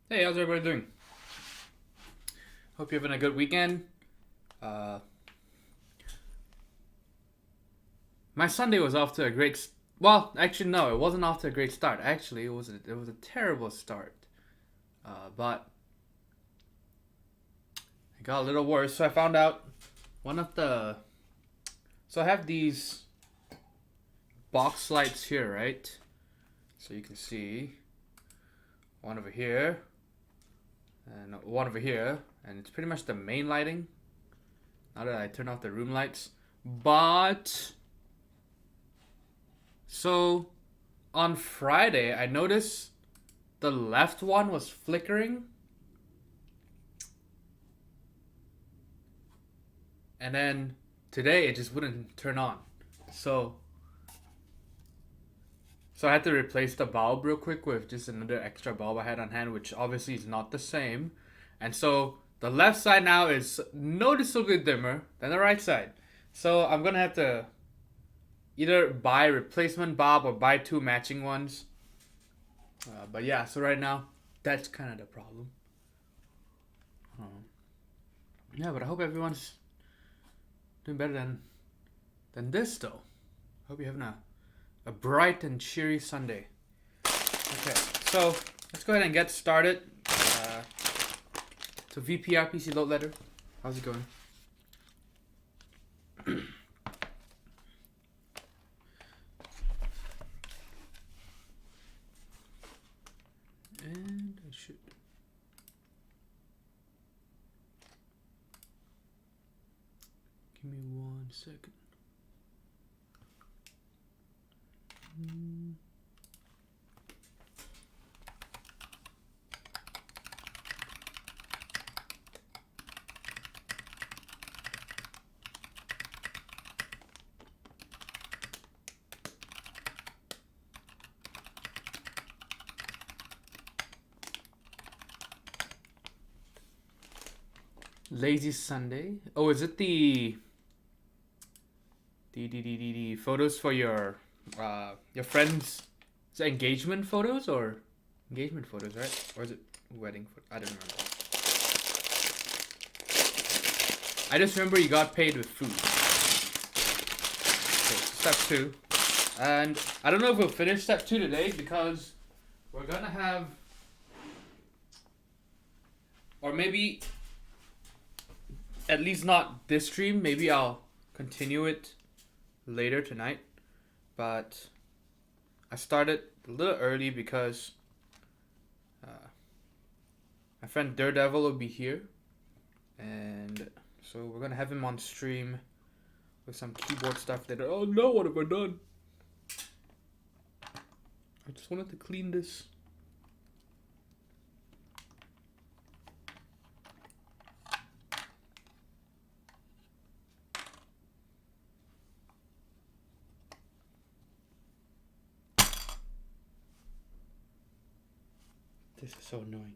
Hey, how's everybody doing? Hope you're having a good weekend. Uh, my Sunday was off to a great. Well, actually, no, it wasn't off to a great start. Actually, it was a terrible start. But it got a little worse. So I found out one of the. So I have these box lights here, right? So you can see one over here and one over here, and it's pretty much the main lighting. Now that I turn off the room lights, but so on Friday, I noticed the left one was flickering, and then today it just wouldn't turn on. So, so I had to replace the bulb real quick with just another extra bulb I had on hand, which obviously is not the same. And so the left side now is noticeably dimmer than the right side. So I'm gonna have to either buy a replacement bulb or buy two matching ones. But yeah, so right now that's kind of the problem. Yeah, but I hope everyone's doing better than this though. Hope you're having a bright and cheery Sunday. Okay, so let's go ahead and get started. So VPR PC load letter, how's it going? And I should. Give me 1 second. Lazy Sunday. Oh, is it the photos for your friends' engagement photos or engagement photos, right? Or is it wedding photos? I don't remember. I just remember you got paid with food. Okay, step 2. And I don't know if we'll finish step 2 today because we're gonna have, or maybe at least not this stream. Maybe I'll continue it later tonight. But I started a little early because my friend Daredevil will be here, and so we're gonna have him on stream with some keyboard stuff later. Oh no, what have I done? I just wanted to clean this. This is so annoying.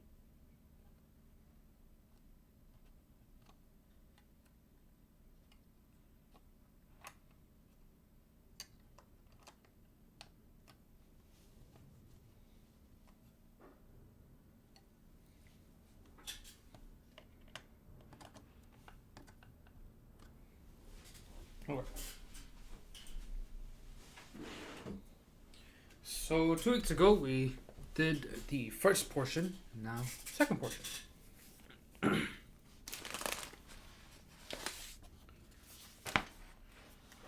Okay. So 2 weeks ago we did the first portion, now second portion. Do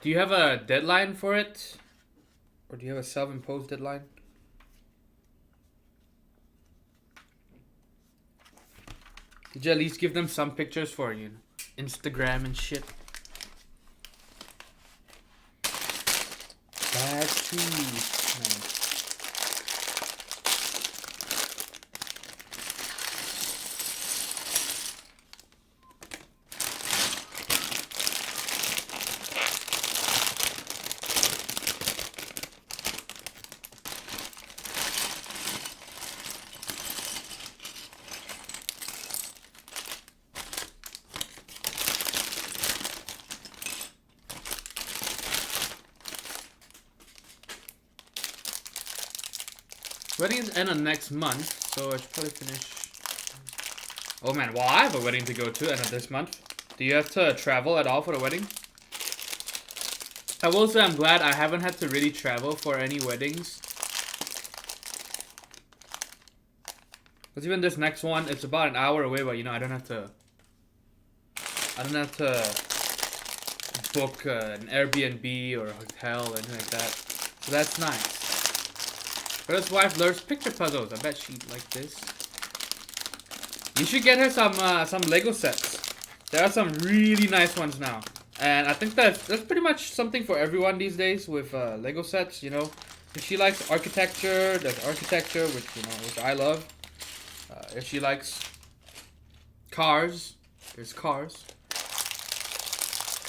you have a deadline for it? Or do you have a self-imposed deadline? Did you at least give them some pictures for, Instagram and shit? That's nice. Wedding is end of next month, so I should probably finish Oh man, well I have a wedding to go to end of this month. Do you have to travel at all for the wedding? I will say I'm glad I haven't had to really travel for any weddings. Because even this next one, it's about an hour away, but you know, I don't have to book an Airbnb or a hotel or anything like that. So that's nice. But his wife learns picture puzzles. I bet she'd like this. You should get her some Lego sets. There are some really nice ones now. And I think that's pretty much something for everyone these days with Lego sets, you know. If she likes architecture, there's architecture, which I love. If she likes cars, there's cars.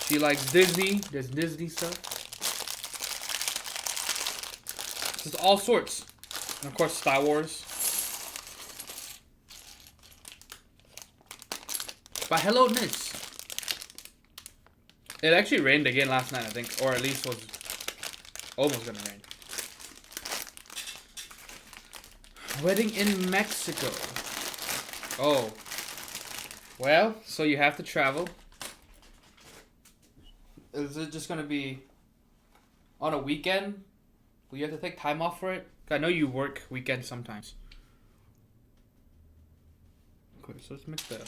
She likes Disney, there's Disney stuff. Just all sorts. And of course, Star Wars. But hello, Nis. It actually rained again last night, I think. Or at least was almost gonna rain. Wedding in Mexico. Oh. Well, so you have to travel. Is it just gonna be on a weekend? Will you have to take time off for it? I know you work weekends sometimes. Okay, so let's make the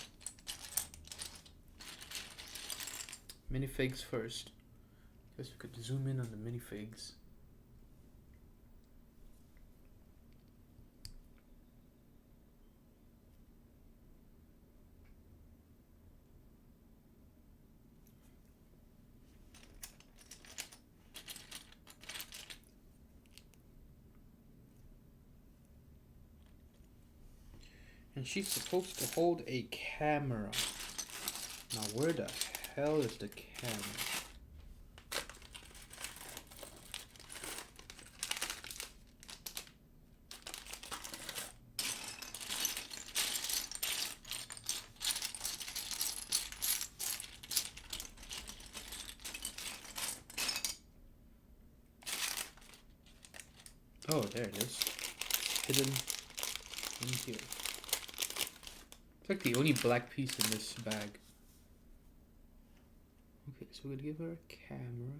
minifigs first. Guess we could zoom in on the minifigs. And she's supposed to hold a camera. Now where the hell is the camera? Oh, there it is. Hidden in here. It's like the only black piece in this bag. Okay, so we'll give her a camera.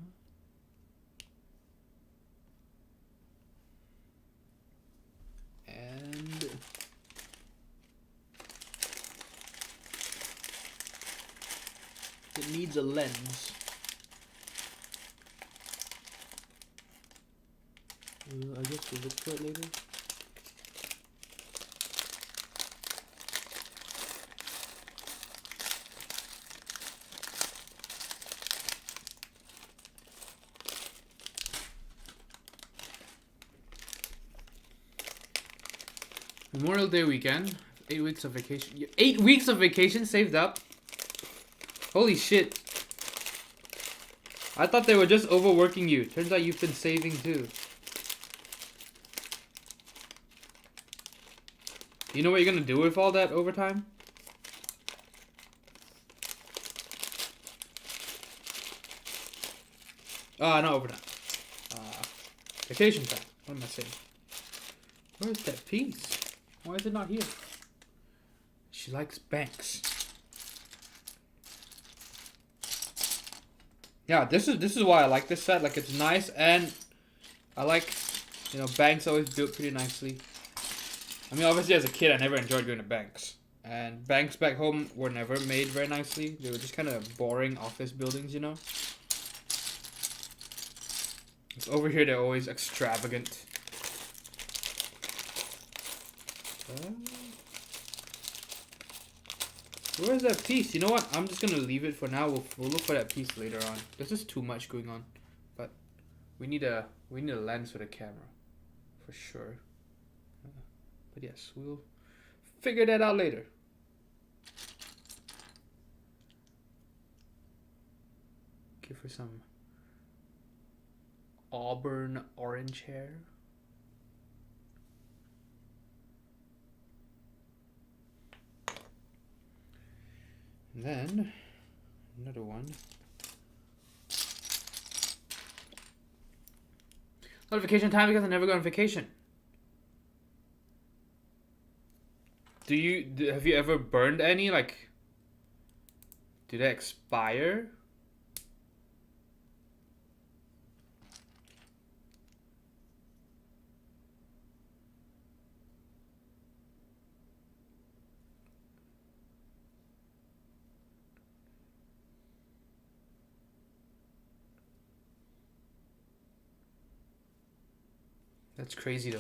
And it needs a lens. I guess we'll look for it later. Memorial Day weekend. 8 weeks of vacation. 8 weeks of vacation saved up? Holy shit. I thought they were just overworking you. Turns out you've been saving too. You know what you're gonna do with all that overtime? Not overtime. Vacation time. What am I saying? Where's that piece? Why is it not here? She likes banks. Yeah, this is why I like this set. Like, it's nice, and I like, you know, banks always built pretty nicely. I mean, obviously as a kid I never enjoyed going to banks. And banks back home were never made very nicely. They were just kind of boring office buildings, you know. Over here they're always extravagant. Where's that piece? You know what? I'm just gonna leave it for now. We'll look for that piece later on. There's just too much going on, but we need a lens for the camera, for sure. But yes, we'll figure that out later. Give her some auburn orange hair. And then another one. Not vacation time because I never go on vacation. Have you ever burned any? Like, do they expire? That's crazy though.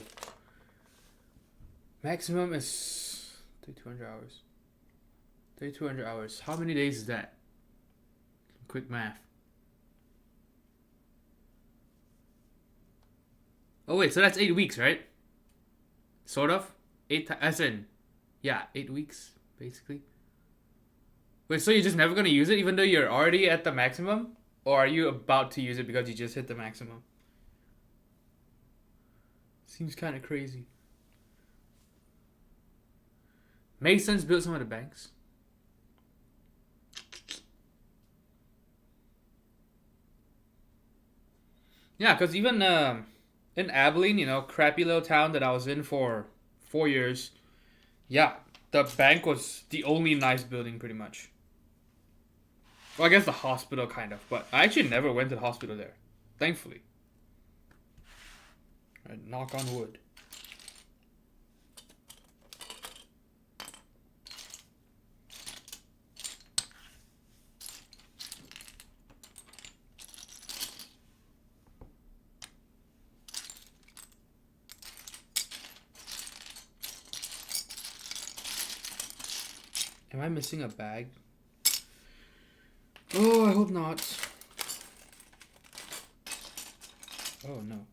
Maximum is 3,200 hours. 3,200 hours. How many days is that? Quick math. Oh wait, so that's 8 weeks, right? Sort of. As in, yeah, 8 weeks basically. Wait, so you're just never gonna use it even though you're already at the maximum, or are you about to use it because you just hit the maximum? Seems kind of crazy. Masons built some of the banks. Yeah, because even in Abilene, you know, crappy little town that I was in for 4 years, yeah, the bank was the only nice building pretty much. Well, I guess the hospital kind of, but I actually never went to the hospital there, thankfully. Right, knock on wood. Am I missing a bag? Oh, I hope not. Oh no.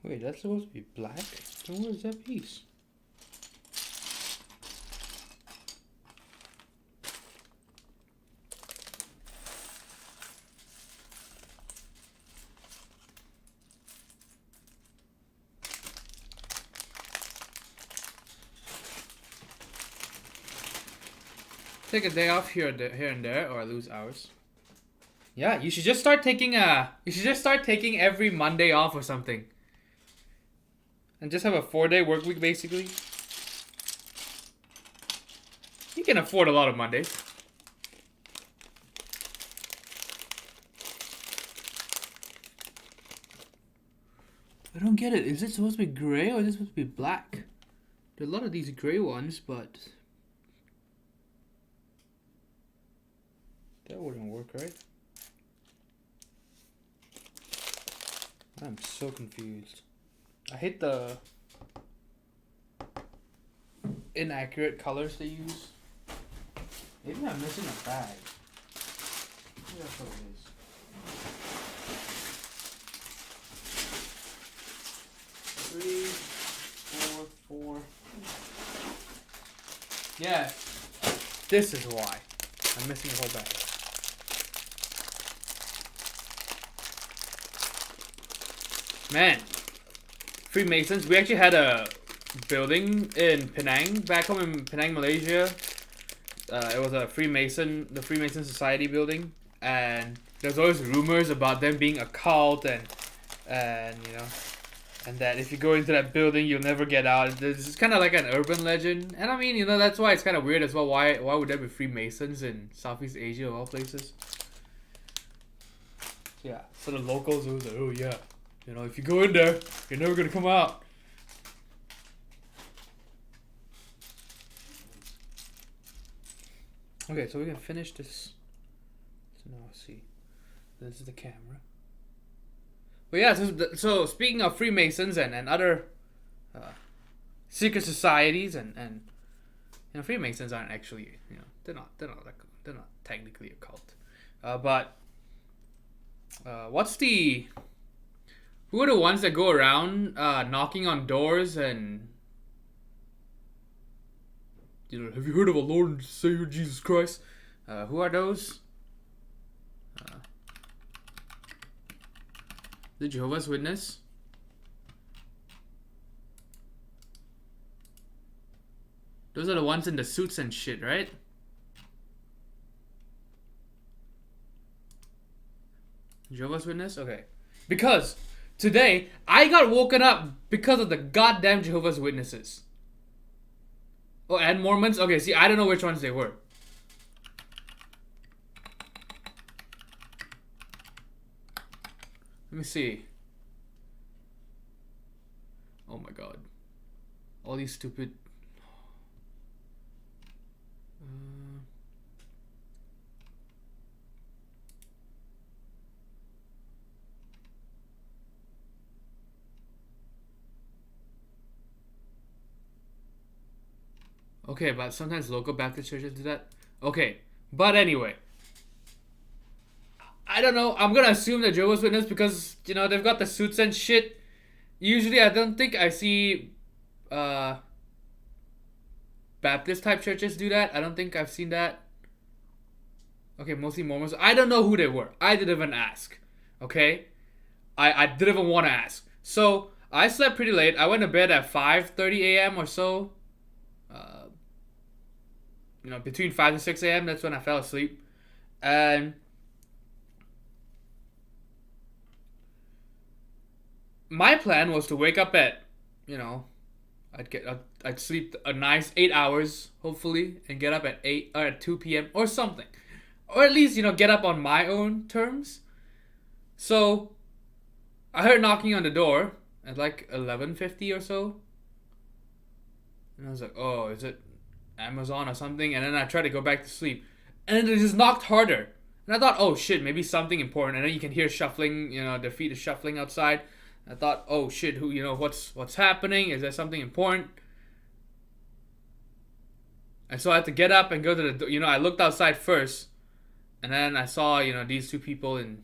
Wait, that's supposed to be black? Then where's that piece? Take a day off here and there, or lose hours. Yeah, you should just start taking every Monday off or something. And just have a 4-day work week basically. You can afford a lot of Mondays. I don't get it. Is it supposed to be gray or is it supposed to be black? There are a lot of these gray ones, but that wouldn't work, right? I'm so confused. I hate the inaccurate colors they use. Maybe I'm missing a bag. Maybe that's what it is. 3, 4, 4. Yeah, this is why. I'm missing a whole bag. Man, Freemasons. We actually had a building in Penang, back home in Penang, Malaysia. It was the Freemason Society building, and there's always rumors about them being a cult, and you know, and that if you go into that building, you'll never get out. It's kind of like an urban legend, and I mean, you know, that's why it's kind of weird as well. Why would there be Freemasons in Southeast Asia of all places? Yeah, so the locals was like, oh yeah. You know, if you go in there, you're never gonna come out. Okay, so we can finish this. So now let's see. This is the camera. But yeah, so speaking of Freemasons and other secret societies and you know, Freemasons aren't actually, you know, they're not technically a cult. But who are the ones that go around knocking on doors and, you know, have you heard of a Lord and Savior Jesus Christ? Who are those? The Jehovah's Witness. Those are the ones in the suits and shit, right? Jehovah's Witness? Okay. Because today, I got woken up because of the goddamn Jehovah's Witnesses. Oh, and Mormons? Okay, see, I don't know which ones they were. Let me see. Oh my god. All these stupid... Okay, but sometimes local Baptist churches do that. Okay, but anyway. I don't know. I'm gonna assume that Jehovah's Witness because, you know, they've got the suits and shit. Usually, I don't think I see Baptist type churches do that. I don't think I've seen that. Okay, mostly Mormons. I don't know who they were. I didn't even ask. Okay? I didn't even want to ask. So, I slept pretty late. I went to bed at 5:30 a.m. or so. You know, between 5 and 6 a.m. That's when I fell asleep. And my plan was to wake up at, you know, I'd sleep a nice 8 hours, hopefully, and get up at 8 or at 2 p.m. or something. Or at least, you know, get up on my own terms. So, I heard knocking on the door at like 11:50 or so. And I was like, oh, is it Amazon or something? And then I tried to go back to sleep. And then it just knocked harder. And I thought, oh shit, maybe something important. And then you can hear shuffling, you know, their feet is shuffling outside. I thought, oh shit, who, you know, what's happening? Is there something important? And so I had to get up and go to the door. You know, I looked outside first. And then I saw, you know, these two people in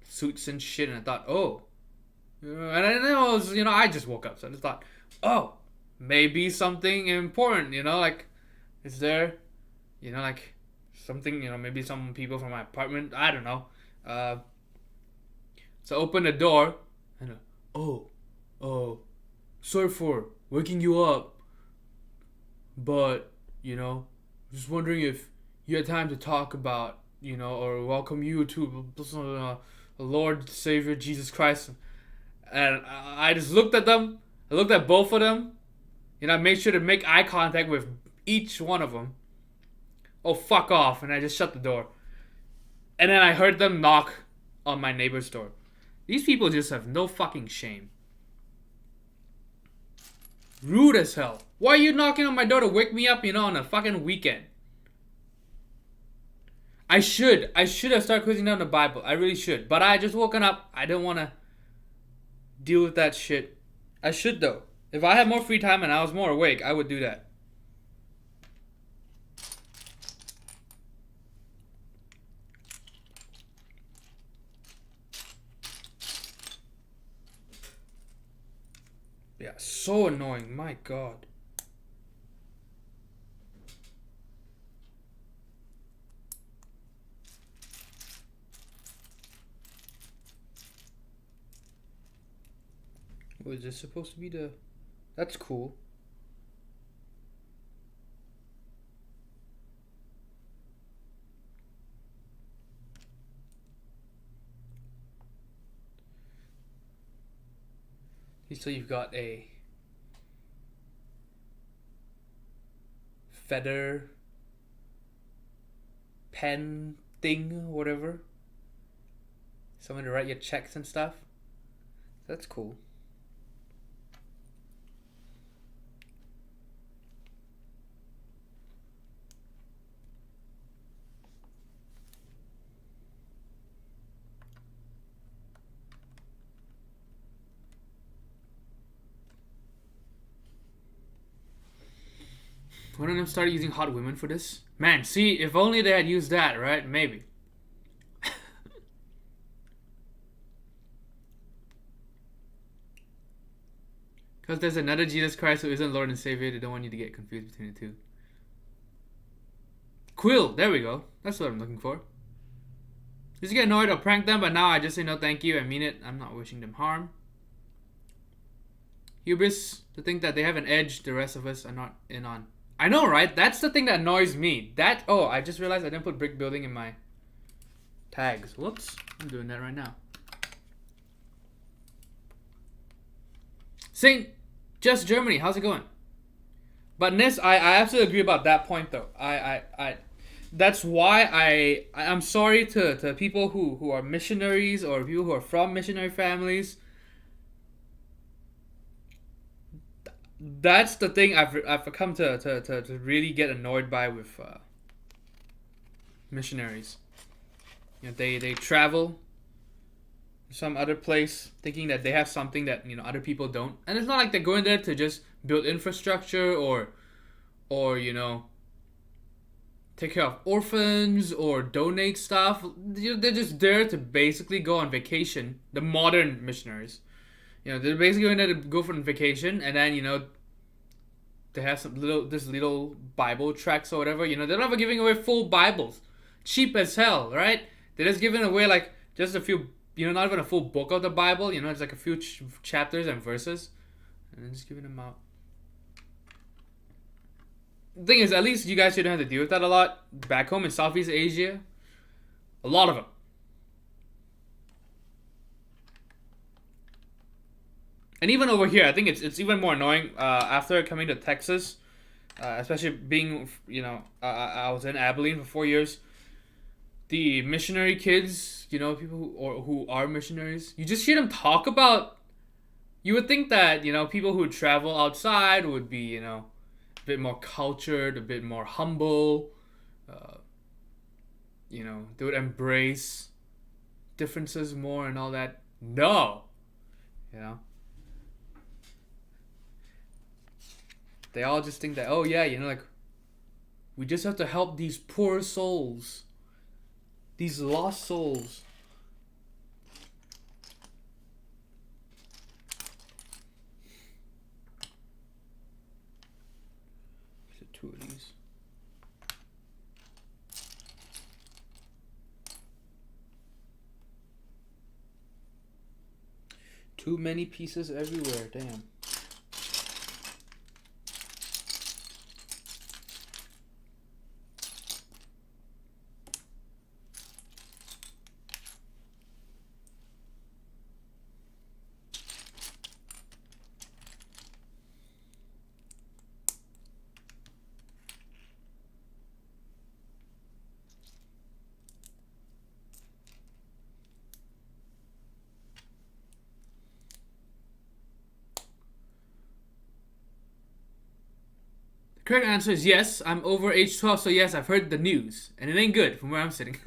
suits and shit. And I thought, oh. And then it was, you know, I just woke up. So I just thought, oh, maybe something important, you know, like, is there, you know, like, something, you know, maybe some people from my apartment, I don't know. So I opened the door, and, sorry for waking you up, but, you know, just wondering if you had time to talk about, you know, or welcome you to Lord Savior Jesus Christ. And I just looked at them, I looked at both of them. You know, I made sure to make eye contact with each one of them. Oh, fuck off. And I just shut the door. And then I heard them knock on my neighbor's door. These people just have no fucking shame. Rude as hell. Why are you knocking on my door to wake me up, you know, on a fucking weekend? I should have started quizzing down the Bible. I really should. But I just woken up. I didn't want to deal with that shit. I should, though. If I had more free time and I was more awake, I would do that. Yeah, so annoying. My God. Was this supposed to be the... That's cool. So you've got a feather pen thing, whatever. Someone to write your checks and stuff. That's cool. One of them started using hot women for this. Man, see, if only they had used that, right? Maybe. Because there's another Jesus Christ who isn't Lord and Savior. They don't want you to get confused between the two. Quill, there we go. That's what I'm looking for. Used to get annoyed or prank them, but now I just say no thank you. I mean it. I'm not wishing them harm. Hubris, to think that they have an edge the rest of us are not in on. I know, right? That's the thing that annoys me. That oh, I just realized I didn't put brick building in my tags. Whoops. I'm doing that right now. Saint Just Germany, how's it going? But Nis, I absolutely agree about that point though. I that's why I'm sorry to people who are missionaries or people who are from missionary families. That's the thing I've come to really get annoyed by with missionaries. You know, they travel to some other place thinking that they have something that other people don't, and it's not like they're going there to just build infrastructure or take care of orphans or donate stuff. They're just there to basically go on vacation. The modern missionaries, they're basically going there to go for vacation, and then they have this little Bible tracts or whatever. They're not even giving away full Bibles, cheap as hell, right? They're just giving away like just a few, not even a full book of the Bible. It's like a few chapters and verses, and then just giving them out. The thing is, at least you guys shouldn't have to deal with that a lot. Back home in Southeast Asia, a lot of them. And even over here, I think it's even more annoying after coming to Texas, especially being, I was in Abilene for 4 years. The missionary kids, people who are missionaries, you just hear them talk about. You would think that people who travel outside would be a bit more cultured, a bit more humble. They would embrace differences more and all that. No, they all just think that, oh yeah, like we just have to help these poor souls, these lost souls. Two of these. Too many pieces everywhere, damn. Correct answer is yes. I'm over age 12, so yes, I've heard the news, and it ain't good from where I'm sitting.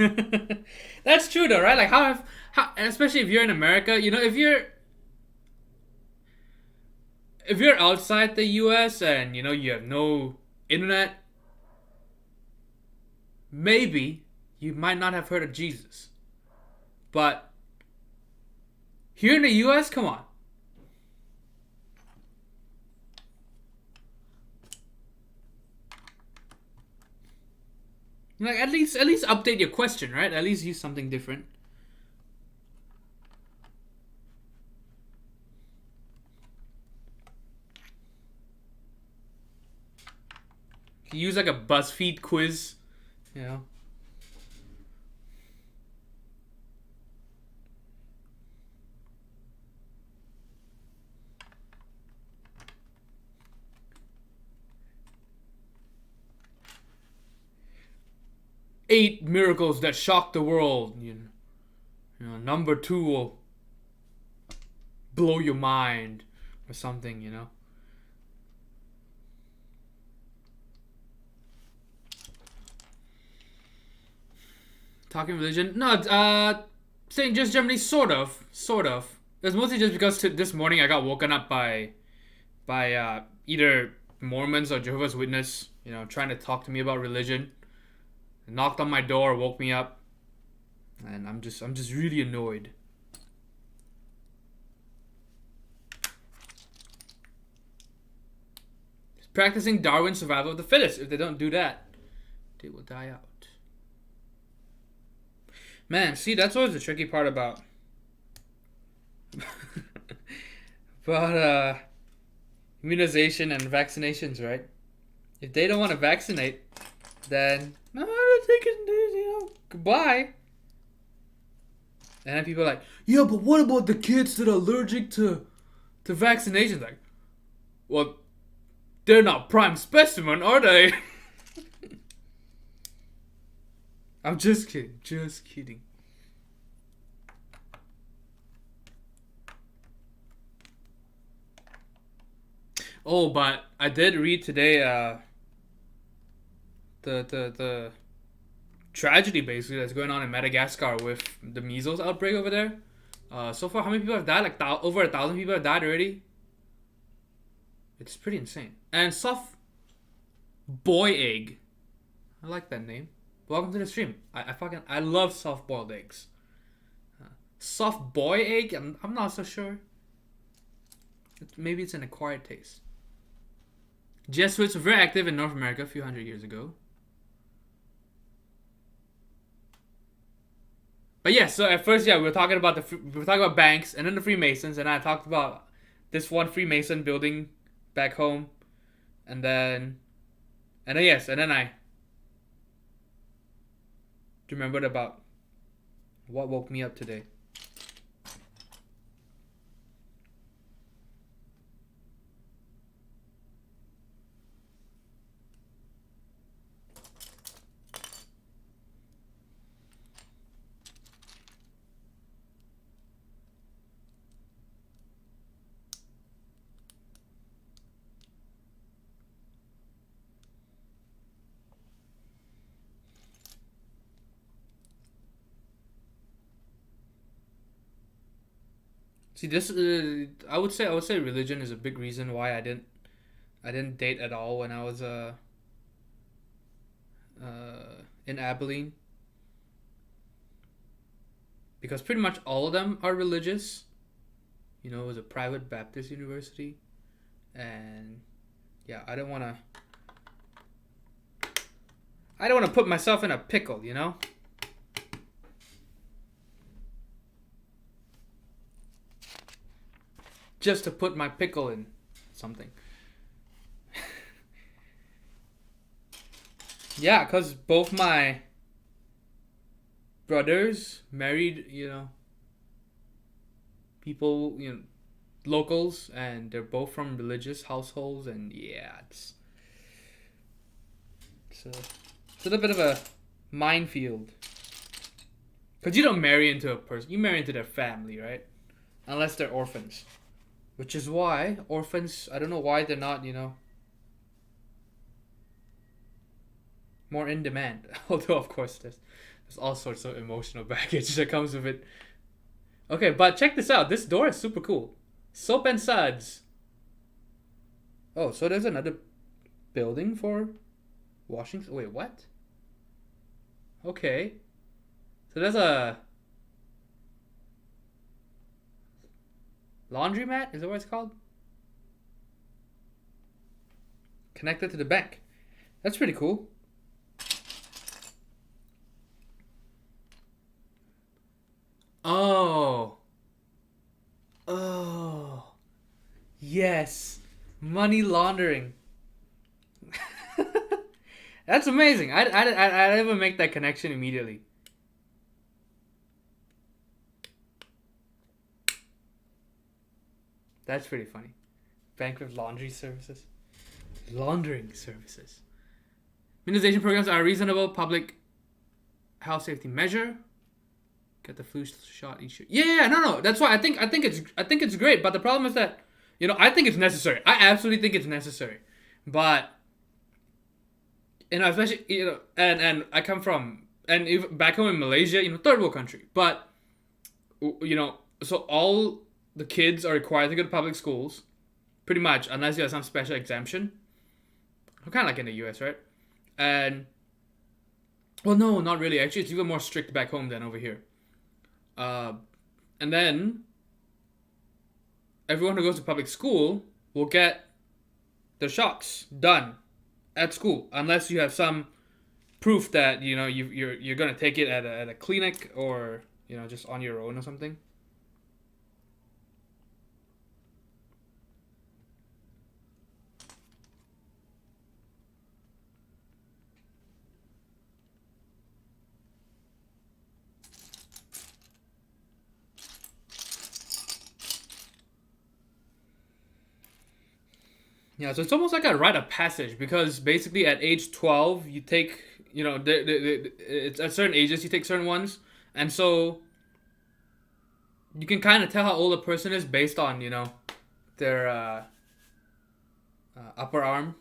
That's true though, right? Like how especially if you're in America, if you're outside the U.S. and you have no internet, maybe you might not have heard of Jesus, but here in the U.S., come on. Like at least update your question, right? At least use something different. You use like a BuzzFeed quiz, 8 miracles that shocked the world. Number 2 will blow your mind or something. Talking religion? No, saying just Germany, sort of. It's mostly just because this morning I got woken up by either Mormons or Jehovah's Witness, trying to talk to me about religion. Knocked on my door, woke me up, and I'm just really annoyed. Practicing Darwin's survival of the fittest. If they don't do that, they will die out. Man, see, that's always the tricky part about immunization and vaccinations, right? If they don't want to vaccinate, then no, I think it's, goodbye. And then people are like, yeah, but what about the kids that are allergic to vaccinations? Like, well, they're not prime specimen, are they? I'm just kidding. Just kidding. Oh, but I did read today the tragedy basically that's going on in Madagascar with the measles outbreak over there. So far, how many people have died? Like over 1,000 people have died already. It's pretty insane. And soft boy egg. I like that name. Welcome to the stream. I love soft boiled eggs. Soft boy egg. I'm not so sure. Maybe it's an acquired taste. Jesuits were very active in North America a few hundred years ago. But yeah, so at first, yeah, we were talking about banks and then the Freemasons, and I talked about this one Freemason building back home, and then I remembered about what woke me up today. See, this I would say religion is a big reason why I didn't date at all when I was in Abilene, because pretty much all of them are religious. You know, it was a private Baptist university, and yeah, I don't want to put myself in a pickle, you know. Just to put my pickle in something. Yeah, because both my brothers married, people, locals, and they're both from religious households, and yeah, it's a little bit of a minefield. Because you don't marry into a person, you marry into their family, right? Unless they're orphans. Which is why orphans, I don't know why they're not, more in demand. Although, of course, there's all sorts of emotional baggage that comes with it. Okay, but check this out. This door is super cool. Soap and Suds. Oh, so there's another building for washing. Wait, what? Okay. So there's a laundromat? Is that what it's called? Connected to the bank. That's pretty cool. Oh. Oh. Yes. Money laundering. That's amazing. I didn't even make that connection immediately. That's pretty funny. Bank with laundry services. Laundering services. Immunization programs are a reasonable public health safety measure. Get the flu shot each year. Yeah, no. That's why I think it's great. But the problem is that, I think it's necessary. I absolutely think it's necessary. But especially and I come from, and even back home in Malaysia, third world country. But so all the kids are required to go to public schools, pretty much, unless you have some special exemption. Kind of like in the US, right? And well, no, not really. Actually, it's even more strict back home than over here. And then everyone who goes to public school will get their shots done at school, unless you have some proof that you're gonna take it at a clinic, or just on your own or something. Yeah, so it's almost like a rite of passage because basically at age 12 you take, you know, it's at certain ages you take certain ones, and so you can kind of tell how old a person is based on, you know, their upper arm.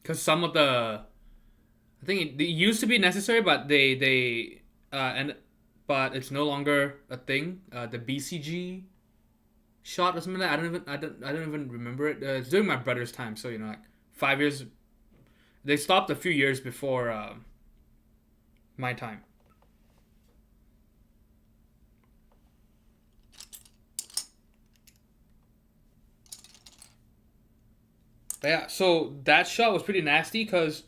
Because some of the, I think it used to be necessary, but and but it's no longer a thing. The BCG shot or something like that. I don't even remember it. It's during my brother's time, so you know, like 5 years. They stopped a few years before my time. But yeah, so that shot was pretty nasty because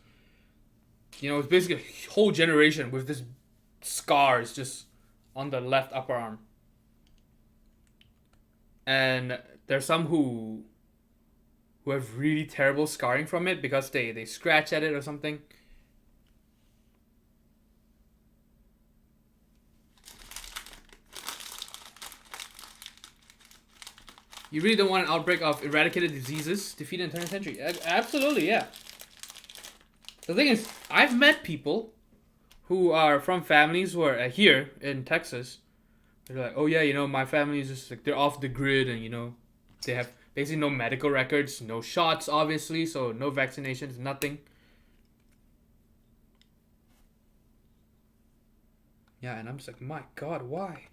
you know it's basically a whole generation with this scars just on the left upper arm, and there's some who have really terrible scarring from it because they scratch at it or something. You really don't want an outbreak of eradicated diseases defeat in the 20th century. Absolutely, yeah. The thing is, I've met people who are from families who are here in Texas. They're like, oh yeah, you know, my family is just like they're off the grid, and you know, they have basically no medical records, no shots, obviously, so no vaccinations, nothing. Yeah, and I'm just like, my God, why?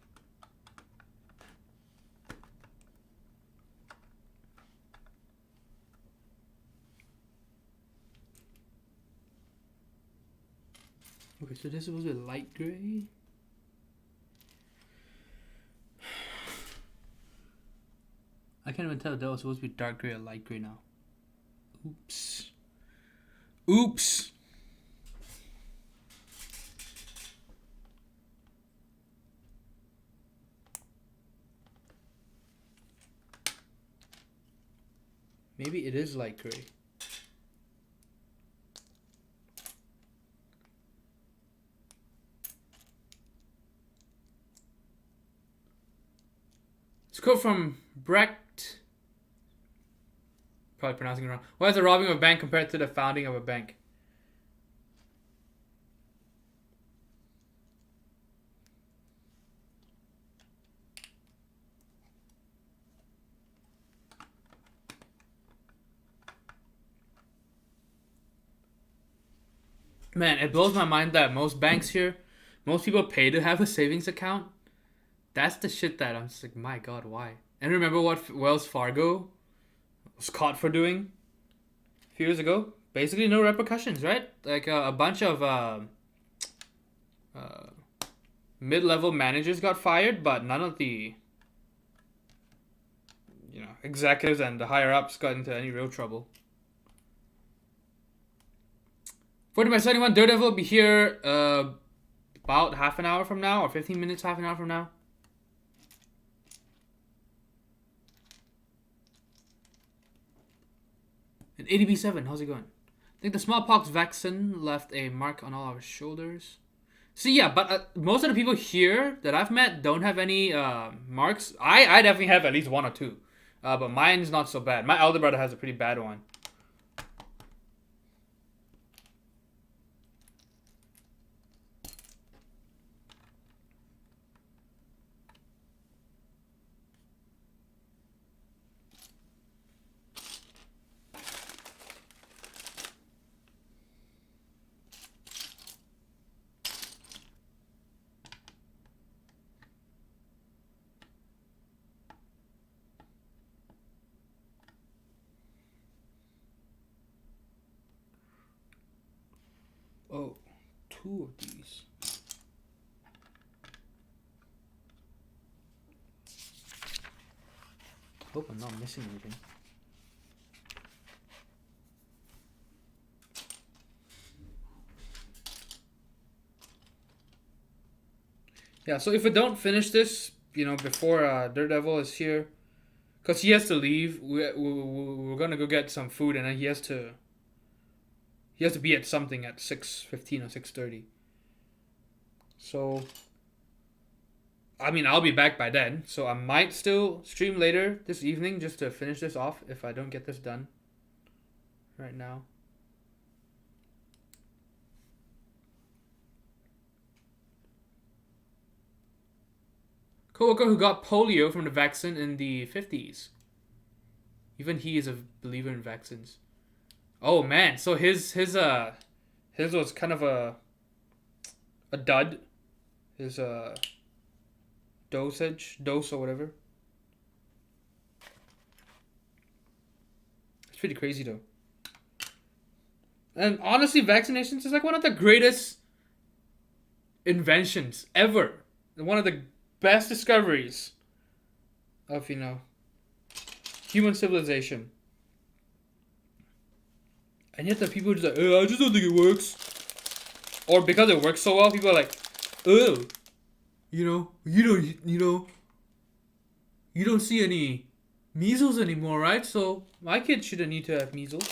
Okay, so this was a light gray. I can't even tell if that was supposed to be dark gray or light gray now. Oops. Oops. Maybe it is light gray. It's a quote from Brecht. Probably pronouncing it wrong. Why is the robbing of a bank compared to the founding of a bank? Man, it blows my mind that most banks here, most people pay to have a savings account. That's the shit that I'm just like, my God, why? And remember what Wells Fargo was caught for doing a few years ago? Basically, no repercussions, right? Like a bunch of uh, mid-level managers got fired, but none of the executives and the higher ups got into any real trouble. 40 by 71 Daredevil will be here about half an hour from now, or 15 minutes, half an hour from now. And ADB7, how's it going? I think the smallpox vaccine left a mark on all our shoulders. So yeah, but most of the people here that I've met don't have any marks. I definitely have at least one or two. But mine's not so bad. My elder brother has a pretty bad one. Oh, two of these. Hope I'm not missing anything. Yeah, so if we don't finish this, before Daredevil is here, because he has to leave, we're gonna go get some food, and then he has to be at something at 6:15 or 6:30. So I mean, I'll be back by then, so I might still stream later this evening just to finish this off if I don't get this done right now. Coworker who got polio from the vaccine in the 50s. Even he is a believer in vaccines. Oh man, so his was kind of a dud. His dose or whatever. It's pretty crazy though. And honestly, vaccinations is like one of the greatest inventions ever. One of the best discoveries of, human civilization. And yet the people are just like, I just don't think it works. Or because it works so well, people are like, oh, you don't see any measles anymore, right? So my kid shouldn't need to have measles.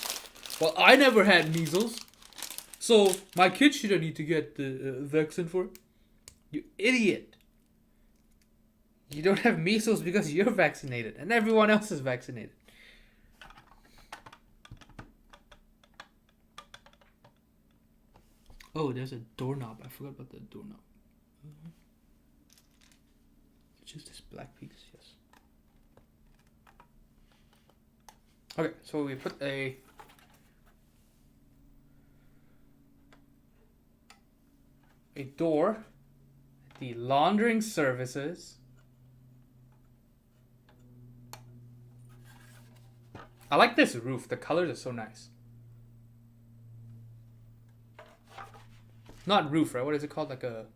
Well, I never had measles, so my kid shouldn't need to get the vaccine for it. You idiot. You don't have measles because you're vaccinated and everyone else is vaccinated. Oh, there's a doorknob. I forgot about the doorknob. Just this black piece, yes. Okay, so we put a door at the laundering services. I like this roof. The colors are so nice. Not roof, right? What is it called? Like a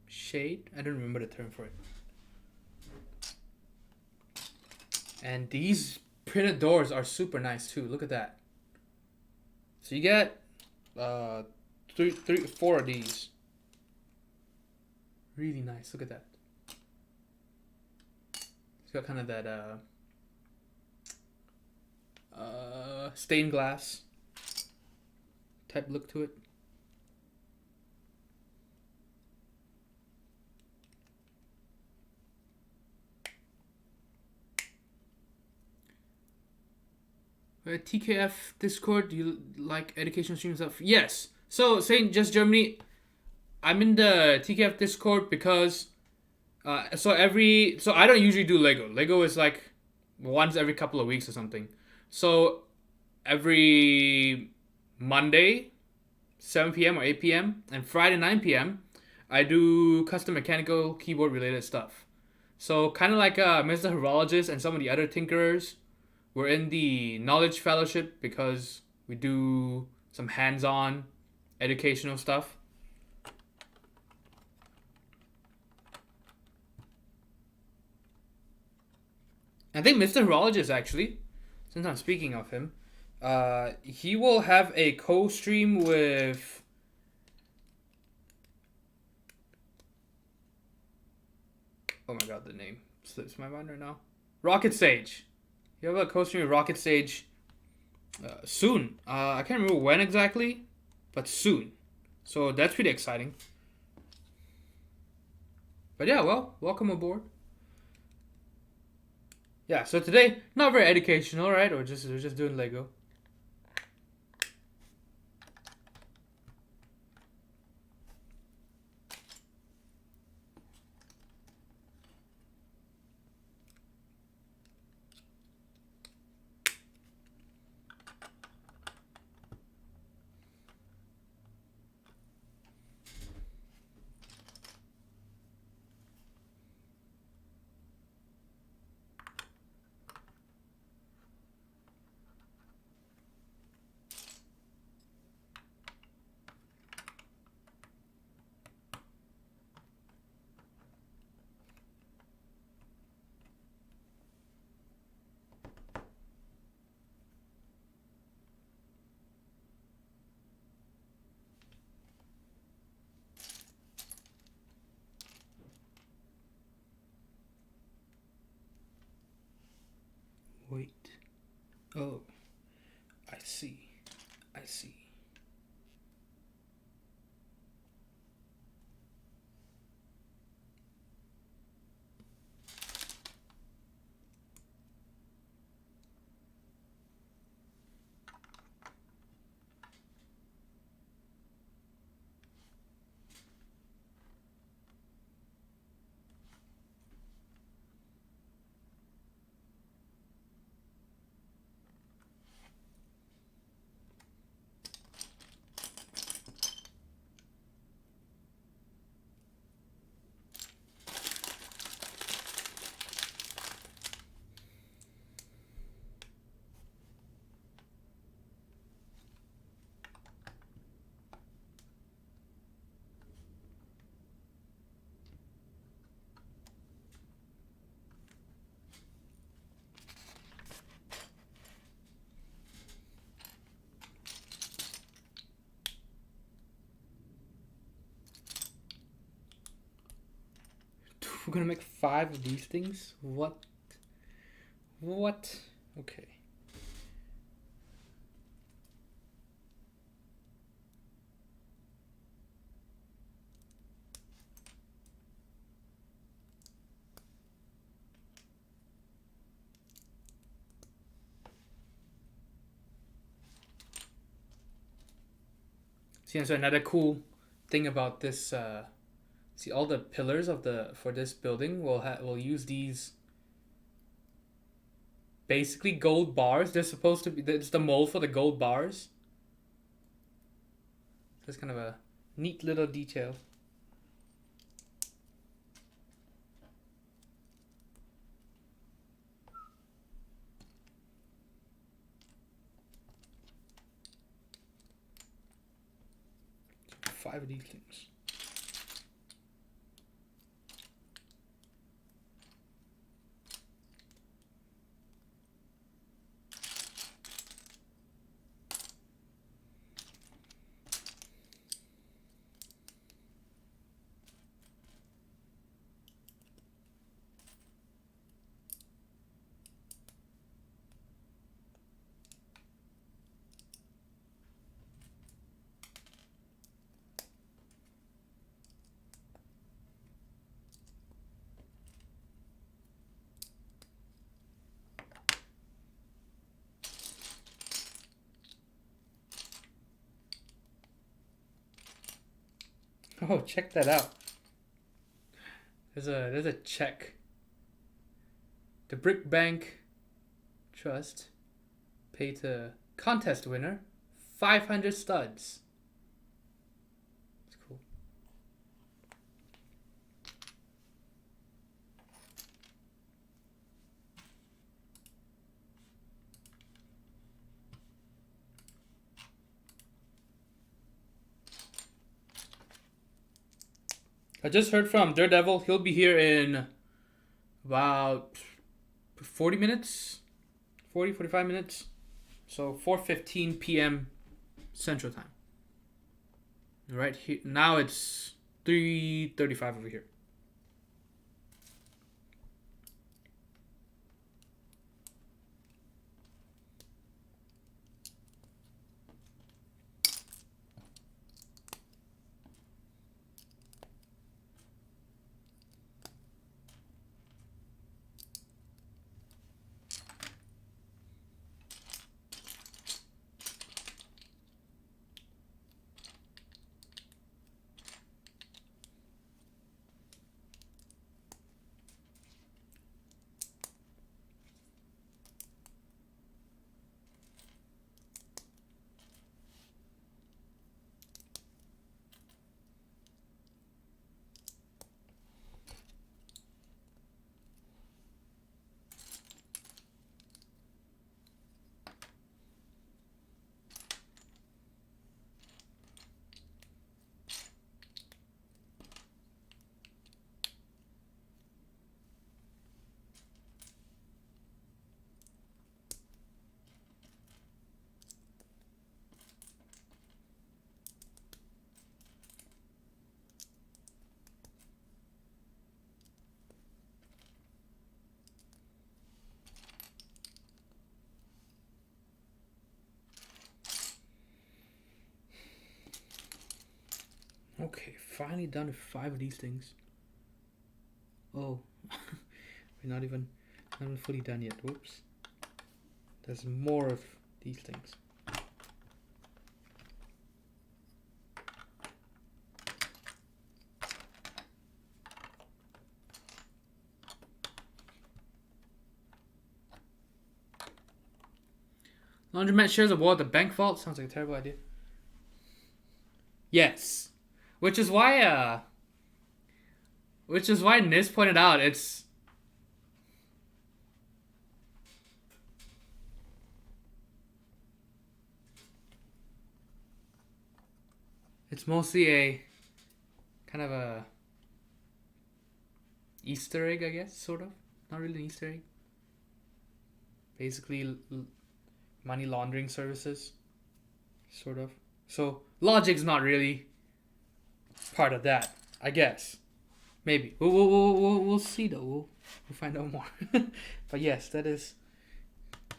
shade? I don't remember the term for it. And these printed doors are super nice too. Look at that. So you get 4 of these. Really nice. Look at that. It's got kind of that stained glass type look to it. TKF Discord, do you like educational streams stuff? Yes. So saying just Germany, I'm in the TKF Discord because so I don't usually do Lego. Lego is like once every couple of weeks or something. So every Monday, 7 p.m. or 8 p.m. and Friday 9 p.m. I do custom mechanical keyboard related stuff. So kind of like Mr. Horologist and some of the other tinkerers. We're in the Knowledge Fellowship because we do some hands-on educational stuff. I think Mr. Horologist, actually, since I'm speaking of him, he will have a co-stream with... Oh my god, the name slips my mind right now. Rocket Sage. You have a co-stream with Rocket Sage soon. I can't remember when exactly, but soon. So that's pretty exciting. But yeah, well, welcome aboard. Yeah, so today, not very educational, right? We're just doing Lego. Wait. Oh. I see. We're gonna make 5 of these things? What? What? Okay. See, so another cool thing about this, see all the pillars of for this building will use these basically gold bars. They're supposed to be, it's the mold for the gold bars. That's kind of a neat little detail. Five of these things. Oh, check that out. There's a check. The Brick Bank Trust paid to contest winner 500 studs. That's cool. I just heard from Daredevil. He'll be here in about 40 minutes. 45 minutes. So 4:15 p.m. Central Time. Right here. Now it's 3:35 over here. Okay, finally done with 5 of these things. Oh, we're not even fully done yet. Whoops. There's more of these things. Laundromat shares a wall at the bank vault? Sounds like a terrible idea. Yes. Which is why Nis pointed out it's mostly a kind of a Easter egg, I guess, sort of. Not really an Easter egg. Basically money laundering services, sort of. So logic's not really part of that, I guess. Maybe we'll see though. We'll find out more. But yes, that is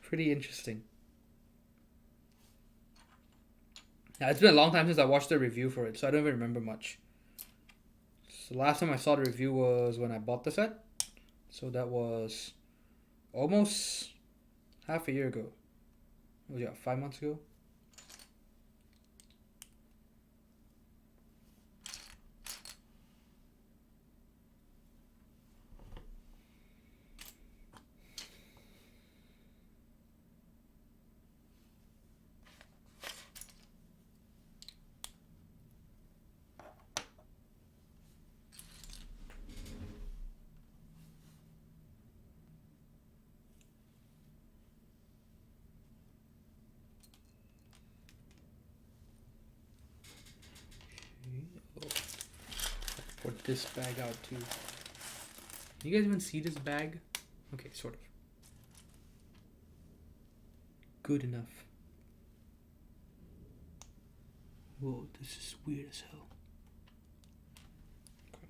pretty interesting. Yeah, it's been a long time since I watched the review for it, so I don't even remember much. So the last time I saw the review was when I bought the set. So that was almost half a year ago. What was it, 5 months ago? Put this bag out too. You guys even see this bag? Okay, sort of. Good enough. Whoa, this is weird as hell. Okay.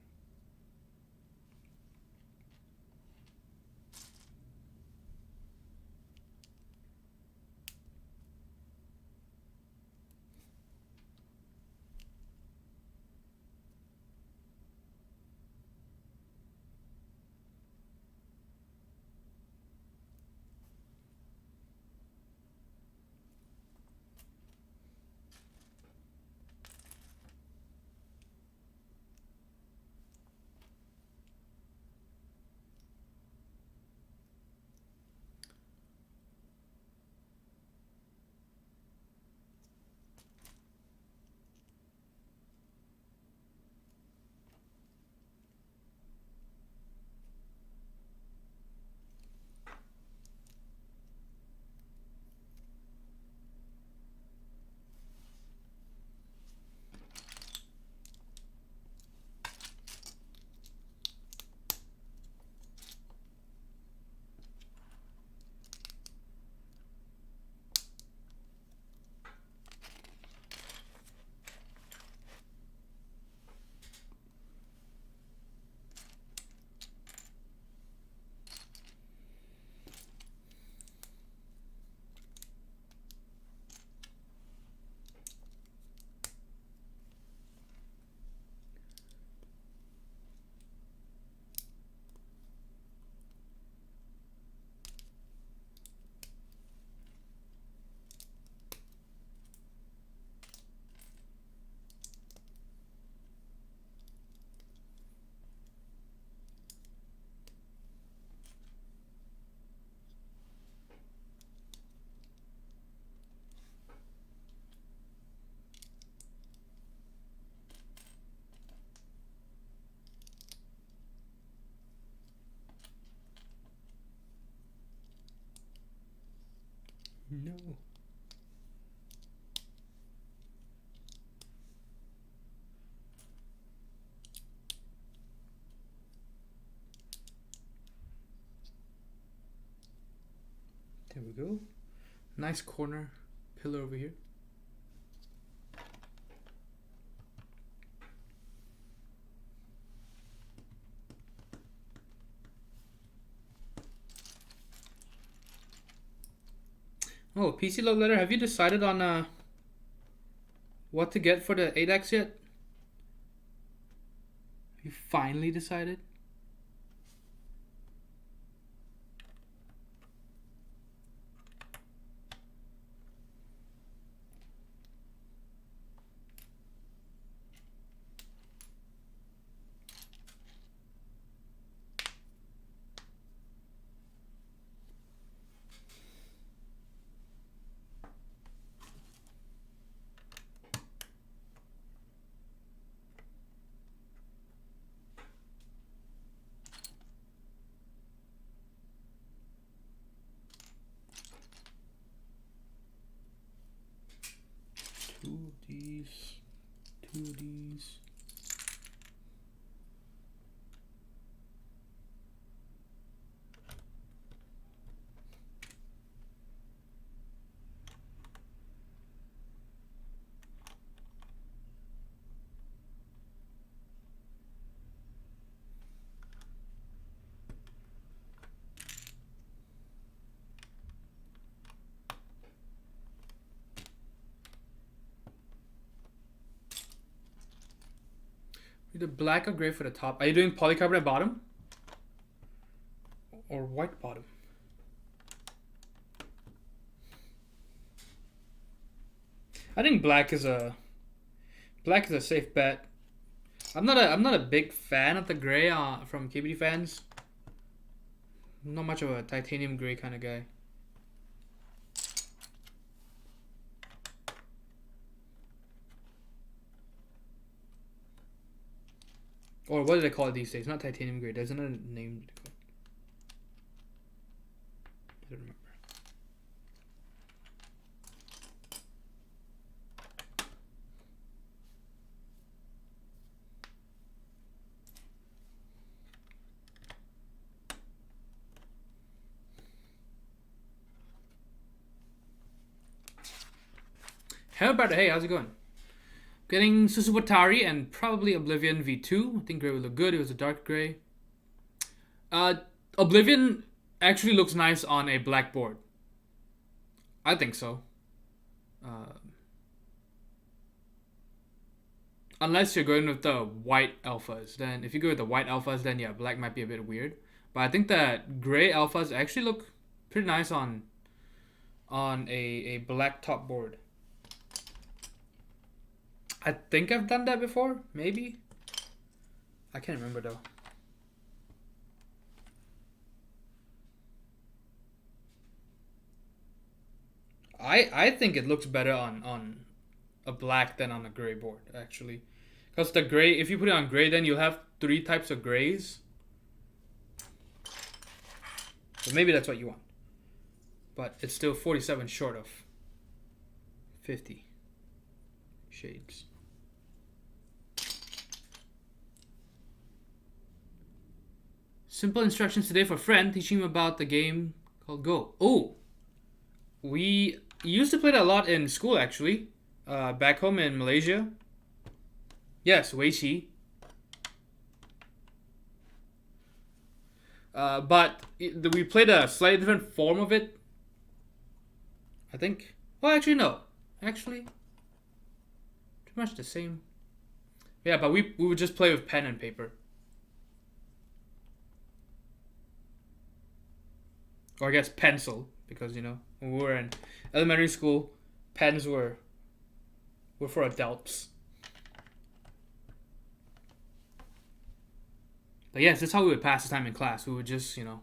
No. There we go. Nice corner pillar over here. Oh, PC Love Letter, have you decided on what to get for the 8X yet? Have you finally decided? Two of these, two of these. Either black or gray for the top. Are you doing polycarbonate bottom? Or white bottom? I think black is a safe bet. I'm not a big fan of the gray from KBD fans. I'm not much of a titanium gray kind of guy. Or what do they call it these days? Not titanium gray. There's another name. I don't remember. How about it? Hey, how's it going? Getting Susupatari and probably Oblivion V2. I think gray would look good. It was a dark gray. Oblivion actually looks nice on a black board. I think so. Unless you're going with the white alphas. Then if you go with the white alphas, then yeah, black might be a bit weird. But I think that gray alphas actually look pretty nice on a black top board. I think I've done that before, maybe. I can't remember though. I think it looks better on a black than on a gray board, actually. Because the gray, if you put it on gray, then you'll have 3 types of grays. So maybe that's what you want. But it's still 47 short of 50 shades. Simple instructions today for friend, teaching him about the game called Go. Oh, we used to play that a lot in school actually. Back home in Malaysia. Yes, Weiqi. But we played a slightly different form of it. I think. Well, actually no. Actually, pretty much the same. Yeah, but we would just play with pen and paper. Or I guess pencil, because you know when we were in elementary school, pens were for adults. But yes, that's how we would pass the time in class. We would just, you know,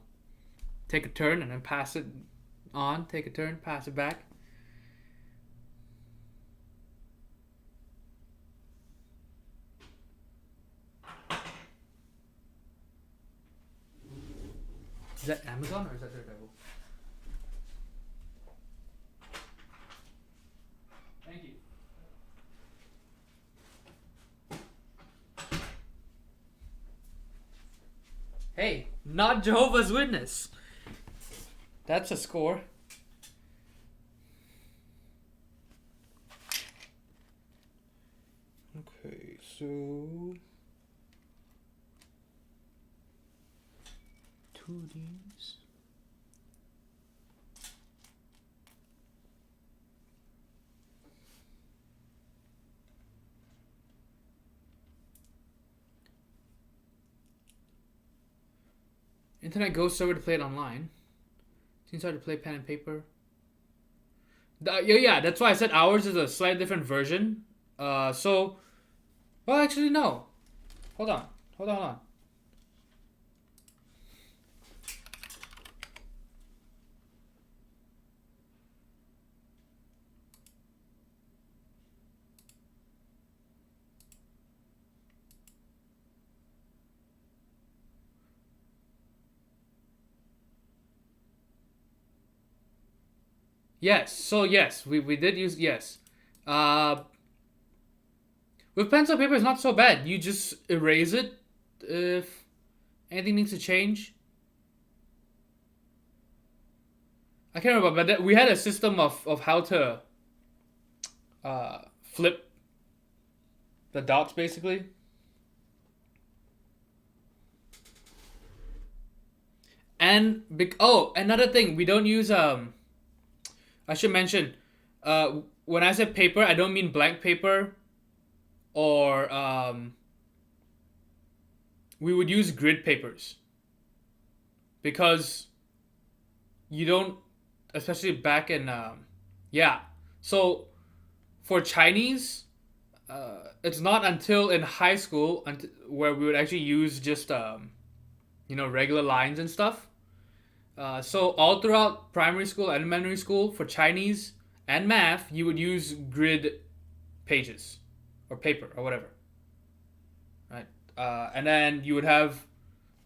take a turn and then pass it on, take a turn, pass it back. Is that Amazon or is that Daredevil? Thank you. Hey, not Jehovah's Witness. That's a score. Okay, so 2 of these. Internet Ghost server to play it online. Seems hard to play pen and paper. Yeah, that's why I said ours is a slightly different version. Well, actually, no. Hold on. Yes, so yes, we did use, yes. With pencil paper, it's not so bad. You just erase it if anything needs to change. I can't remember, but we had a system of how to flip the dots, basically. And, another thing, we don't use, I should mention, when I said paper, I don't mean blank paper or we would use grid papers because you don't, especially back in, yeah. So for Chinese, it's not until in high school where we would actually use just regular lines and stuff. So all throughout primary school, elementary school, for Chinese and math, you would use grid pages or paper or whatever, right? And then you would have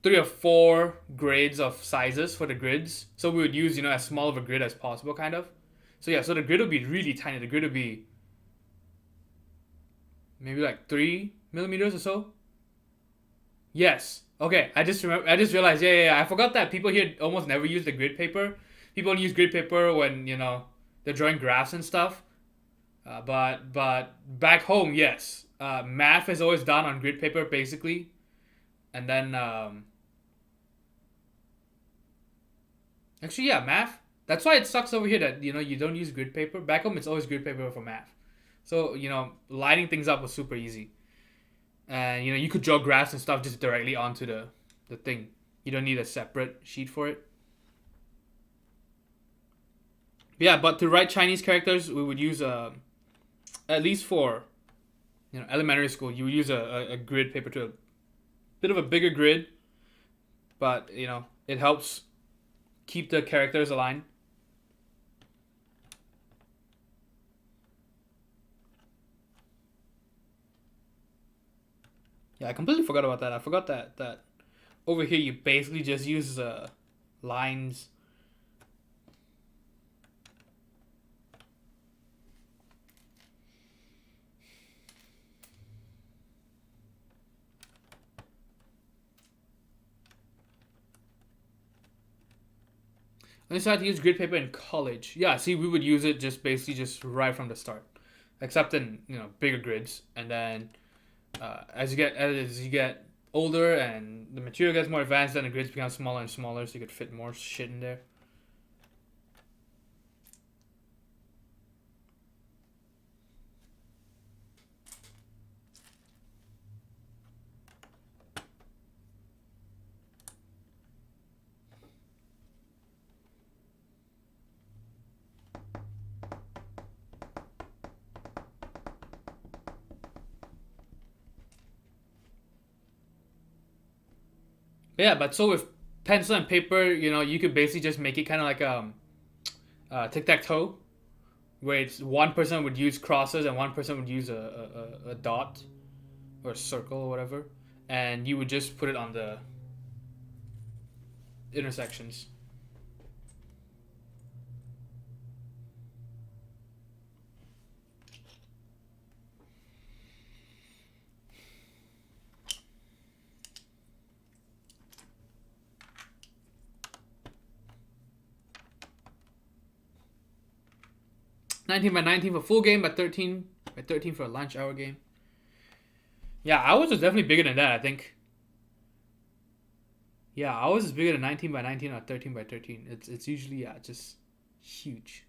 3 or 4 grades of sizes for the grids. So we would use as small of a grid as possible, kind of. So yeah, so the grid would be really tiny. The grid would be maybe like 3 millimeters or so. Yes. Okay. I just realized. Yeah. I forgot that people here almost never use the grid paper. People only use grid paper when they're drawing graphs and stuff. But back home, yes. Math is always done on grid paper, basically, and then actually, yeah, math. That's why it sucks over here that you don't use grid paper. Back home, it's always grid paper for math. So lining things up was super easy, and you could draw graphs and stuff just directly onto the thing. You don't need a separate sheet for it. Yeah, but to write Chinese characters, we would use at least for elementary school, you would use a grid paper to a bit of a bigger grid, but it helps keep the characters aligned. Yeah, I completely forgot about that. I forgot that over here you basically just use lines. I decided to use grid paper in college. Yeah, see, we would use it basically just right from the start, except in bigger grids, and then as you get older and the material gets more advanced, then the grids become smaller and smaller, so you could fit more shit in there. But yeah, but so with pencil and paper, you could basically just make it kind of like tic-tac-toe, where it's one person would use crosses and one person would use a dot or a circle or whatever, and you would just put it on the intersections. $19 by $19 for full game, but $13 for a lunch hour game. Yeah, ours was definitely bigger than that, I think. Yeah, ours is bigger than 19 by 19 or 13 by 13. It's usually just huge.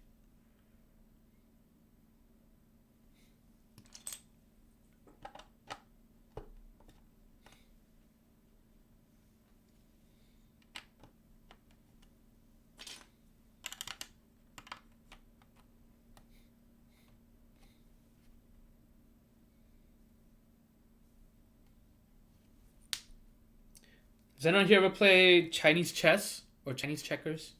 Does anyone here ever play Chinese chess or Chinese checkers?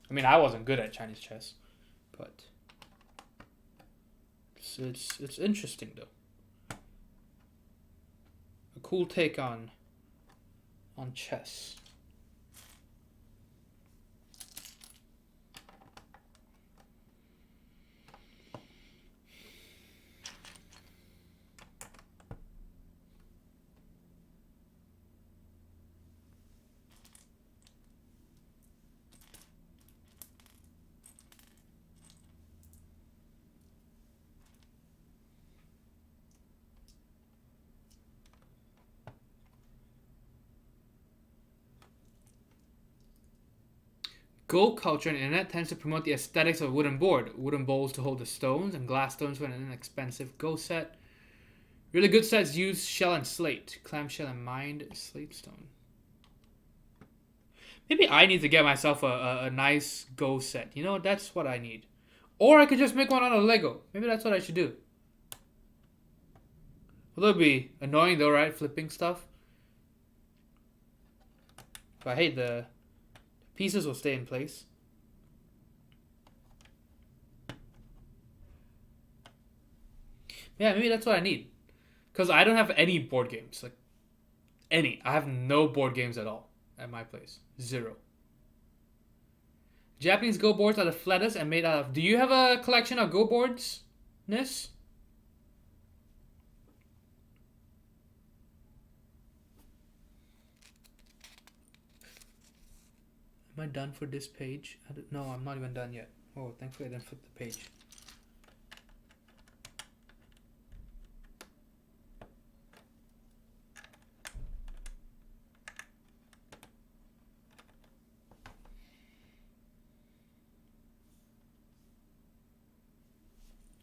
I mean, I wasn't good at Chinese chess, but it's interesting though. A cool take on chess. Gold culture on the internet tends to promote the aesthetics of a wooden board, wooden bowls to hold the stones, and glass stones for an inexpensive go set. Really good sets use shell and slate. Clamshell and mined slate stone. Maybe I need to get myself a nice Go set. You know, that's what I need. Or I could just make one out of Lego. Maybe that's what I should do. Well, it'll be annoying though, right? Flipping stuff. But I hate the pieces will stay in place. Yeah, maybe that's what I need. Because I don't have any board games. Like, any. I have no board games at all at my place. 0. Japanese Go boards are the flattest and made out of... Do you have a collection of Go boards, Nis? Am I done for this page? No, I'm not even done yet. Oh, thankfully I didn't flip the page.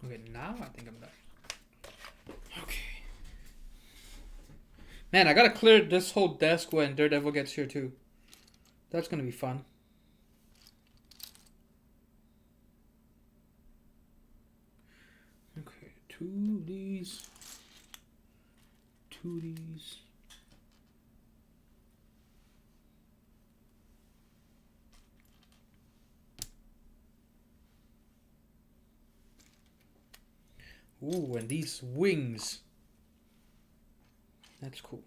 Okay, now I think I'm done. Okay. Man, I gotta clear this whole desk when Daredevil gets here too. That's gonna be fun. Okay, 2 of these. 2 of these. Ooh, and these wings. That's cool.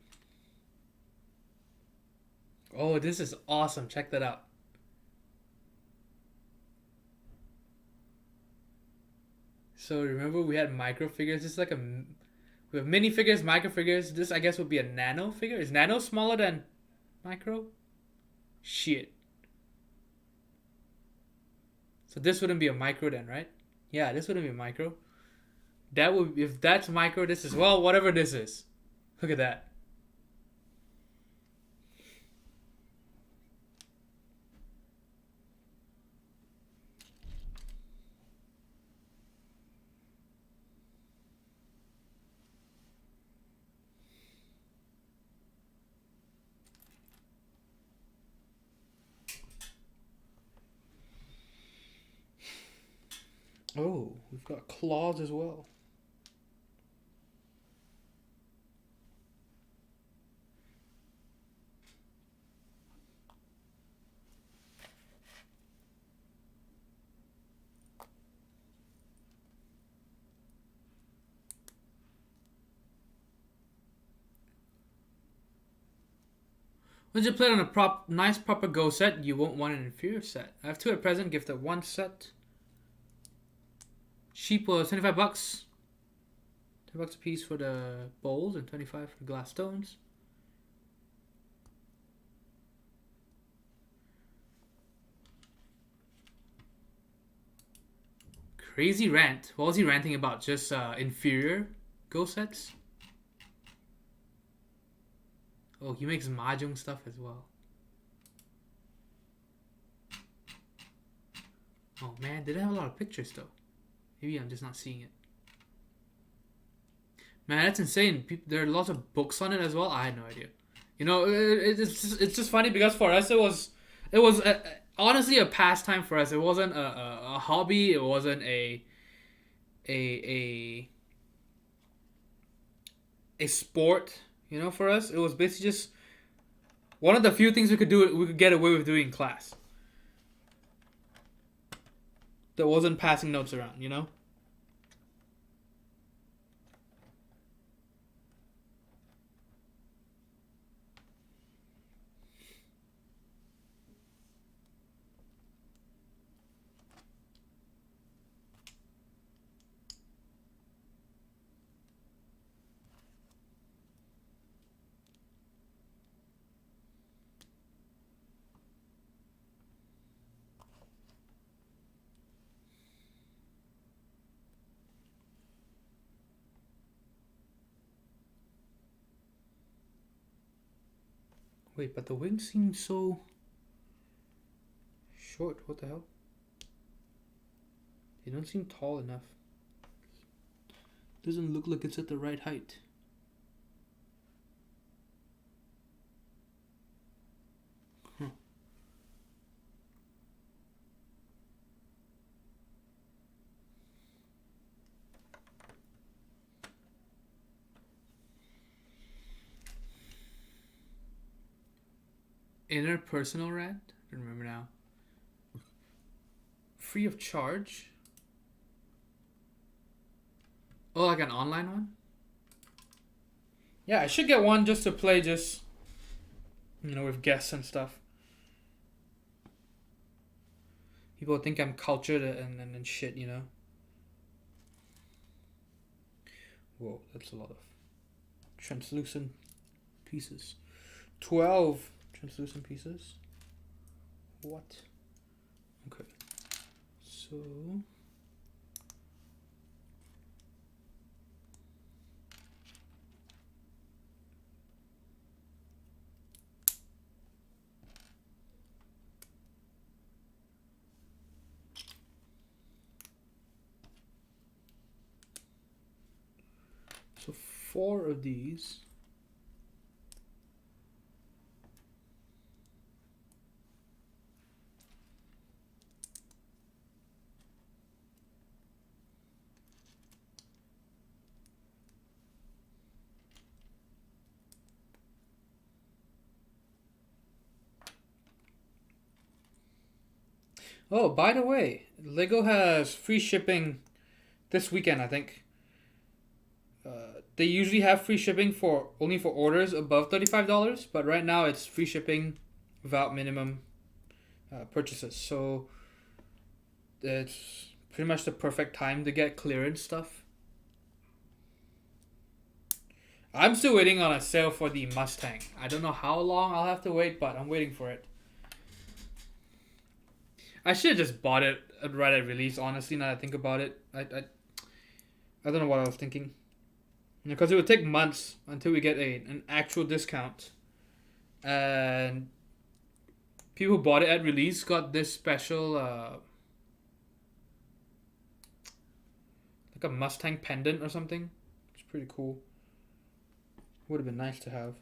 Oh, this is awesome. Check that out. So remember we had micro figures. This is like we have mini figures, micro figures. This I guess would be a nano figure. Is nano smaller than micro? Shit. So this wouldn't be a micro then, right? Yeah, this wouldn't be a micro. That would, if that's micro, this is, well, whatever this is. Look at that. Oh, we've got claws as well. Once you play it on a nice proper Go set, you won't want an inferior set. I have 2 at present, give the 1 set. Sheep was 25 bucks. 10 bucks a piece for the bowls and 25 for the glass stones. Crazy rant. What was he ranting about? Just inferior Go sets? Oh, he makes mahjong stuff as well. Oh man, did I have a lot of pictures though? Maybe I'm just not seeing it. Man, that's insane. There are lots of books on it as well. I had no idea. You know, it's just funny because for us it was honestly a pastime for us. It wasn't a hobby. It wasn't a sport. You know, for us it was basically just one of the few things we could get away with doing in class. That wasn't passing notes around. You know. Wait, but the wings seem so short. What the hell? They don't seem tall enough. Doesn't look like it's at the right height. Interpersonal rant? I don't remember now. Free of charge? Oh, like an online one? Yeah, I should get one just to play just, with guests and stuff. People think I'm cultured and shit. Whoa, that's a lot of translucent pieces. 12 translucent pieces. What? Okay. So... So 4 of these. Oh, by the way, Lego has free shipping this weekend, I think. They usually have free shipping for only for orders above $35, but right now it's free shipping without minimum purchases. So it's pretty much the perfect time to get clearance stuff. I'm still waiting on a sale for the Mustang. I don't know how long I'll have to wait, but I'm waiting for it. I should have just bought it right at release, honestly, now that I think about it. I don't know what I was thinking. Because it would take months until we get an actual discount. And people who bought it at release got this special, like a Mustang pendant or something. It's pretty cool. Would have been nice to have.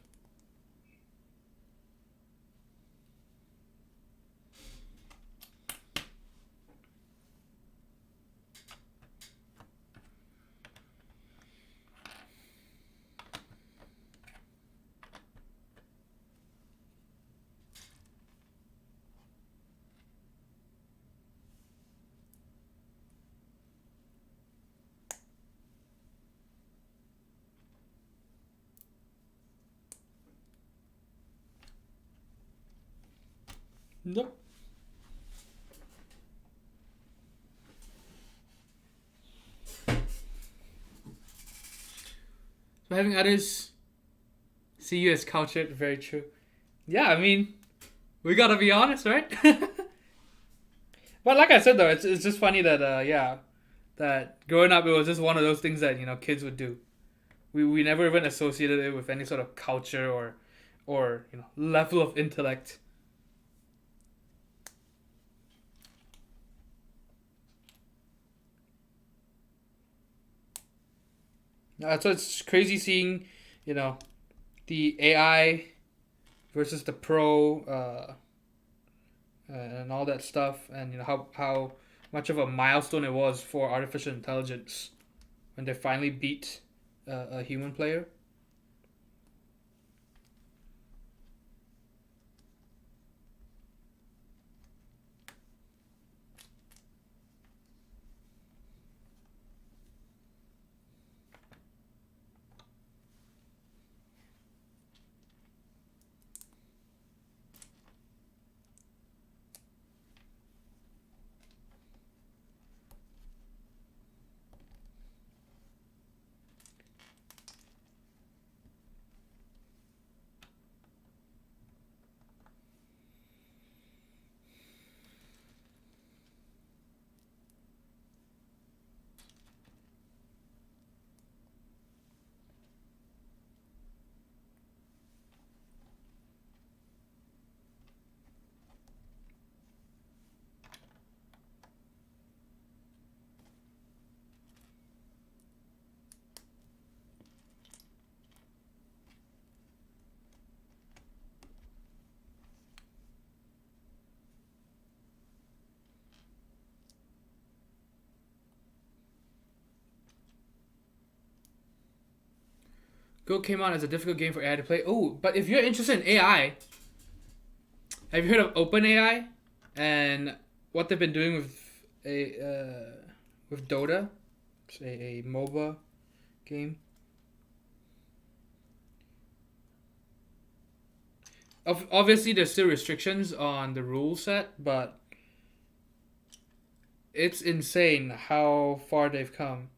Nope. So having others see you as cultured, very true. Yeah, I mean, we gotta be honest, right? But like I said though, it's just funny that that growing up it was just one of those things that kids would do. We never even associated it with any sort of culture or level of intellect. So it's crazy seeing, the AI versus the pro and all that stuff, and how much of a milestone it was for artificial intelligence when they finally beat a human player. Go came out as a difficult game for AI to play. Oh, but if you're interested in AI, Have you heard of OpenAI and what they've been doing with Dota? It's a MOBA game. Obviously, there's still restrictions on the rule set, but it's insane how far they've come.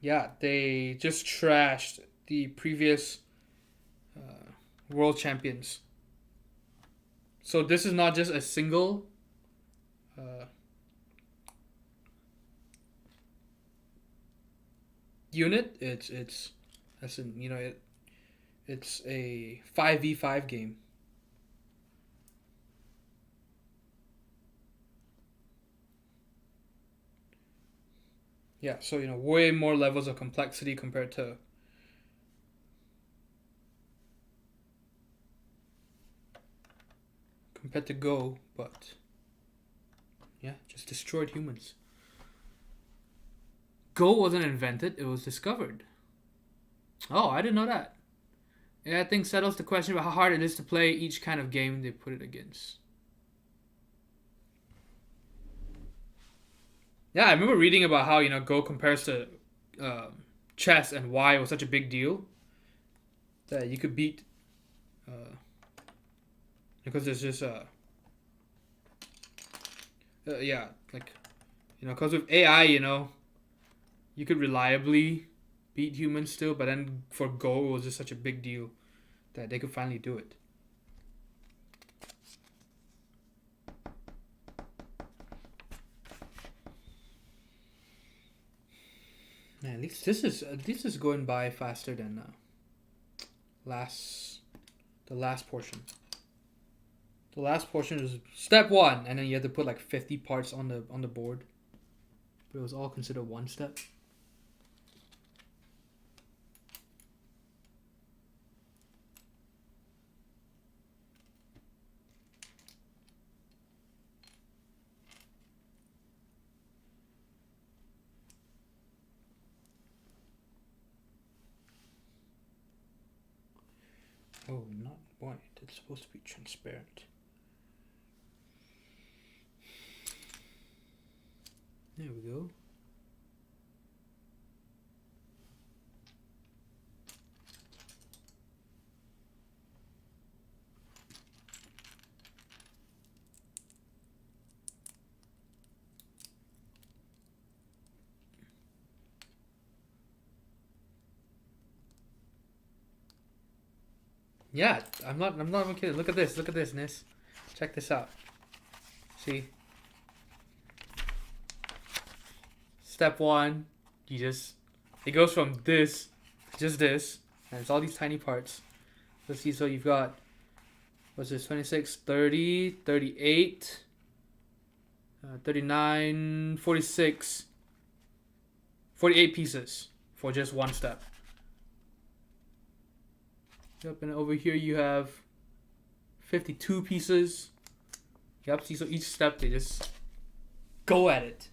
Yeah, they just trashed the previous world champions. So this is not just a single uh, unit. It's as in it's a 5v5 game. Yeah, so way more levels of complexity compared to Go, but yeah, just destroyed humans. Go wasn't invented, it was discovered. Oh, I didn't know that. Yeah, I think settles the question about how hard it is to play each kind of game they put it against. Yeah, I remember reading about how Go compares to chess and why it was such a big deal that you could beat because there's just yeah, like because with AI you could reliably beat humans still, but then for Go it was just such a big deal that they could finally do it. Man, at least this is going by faster than the last portion. The last portion is step 1, and then you had to put like 50 parts on the board, but it was all considered one step. Oh, not white. It's supposed to be transparent. There we go. Yeah, I'm not even kidding. Look at this, Nis. Check this out. See? Step 1, it goes from this to just this, and it's all these tiny parts. Let's see, so you've got, what's this, 26, 30, 38, 39, 46, 48 pieces for just one step. Yep, and over here you have 52 pieces. Yep, see, so each step they just go at it.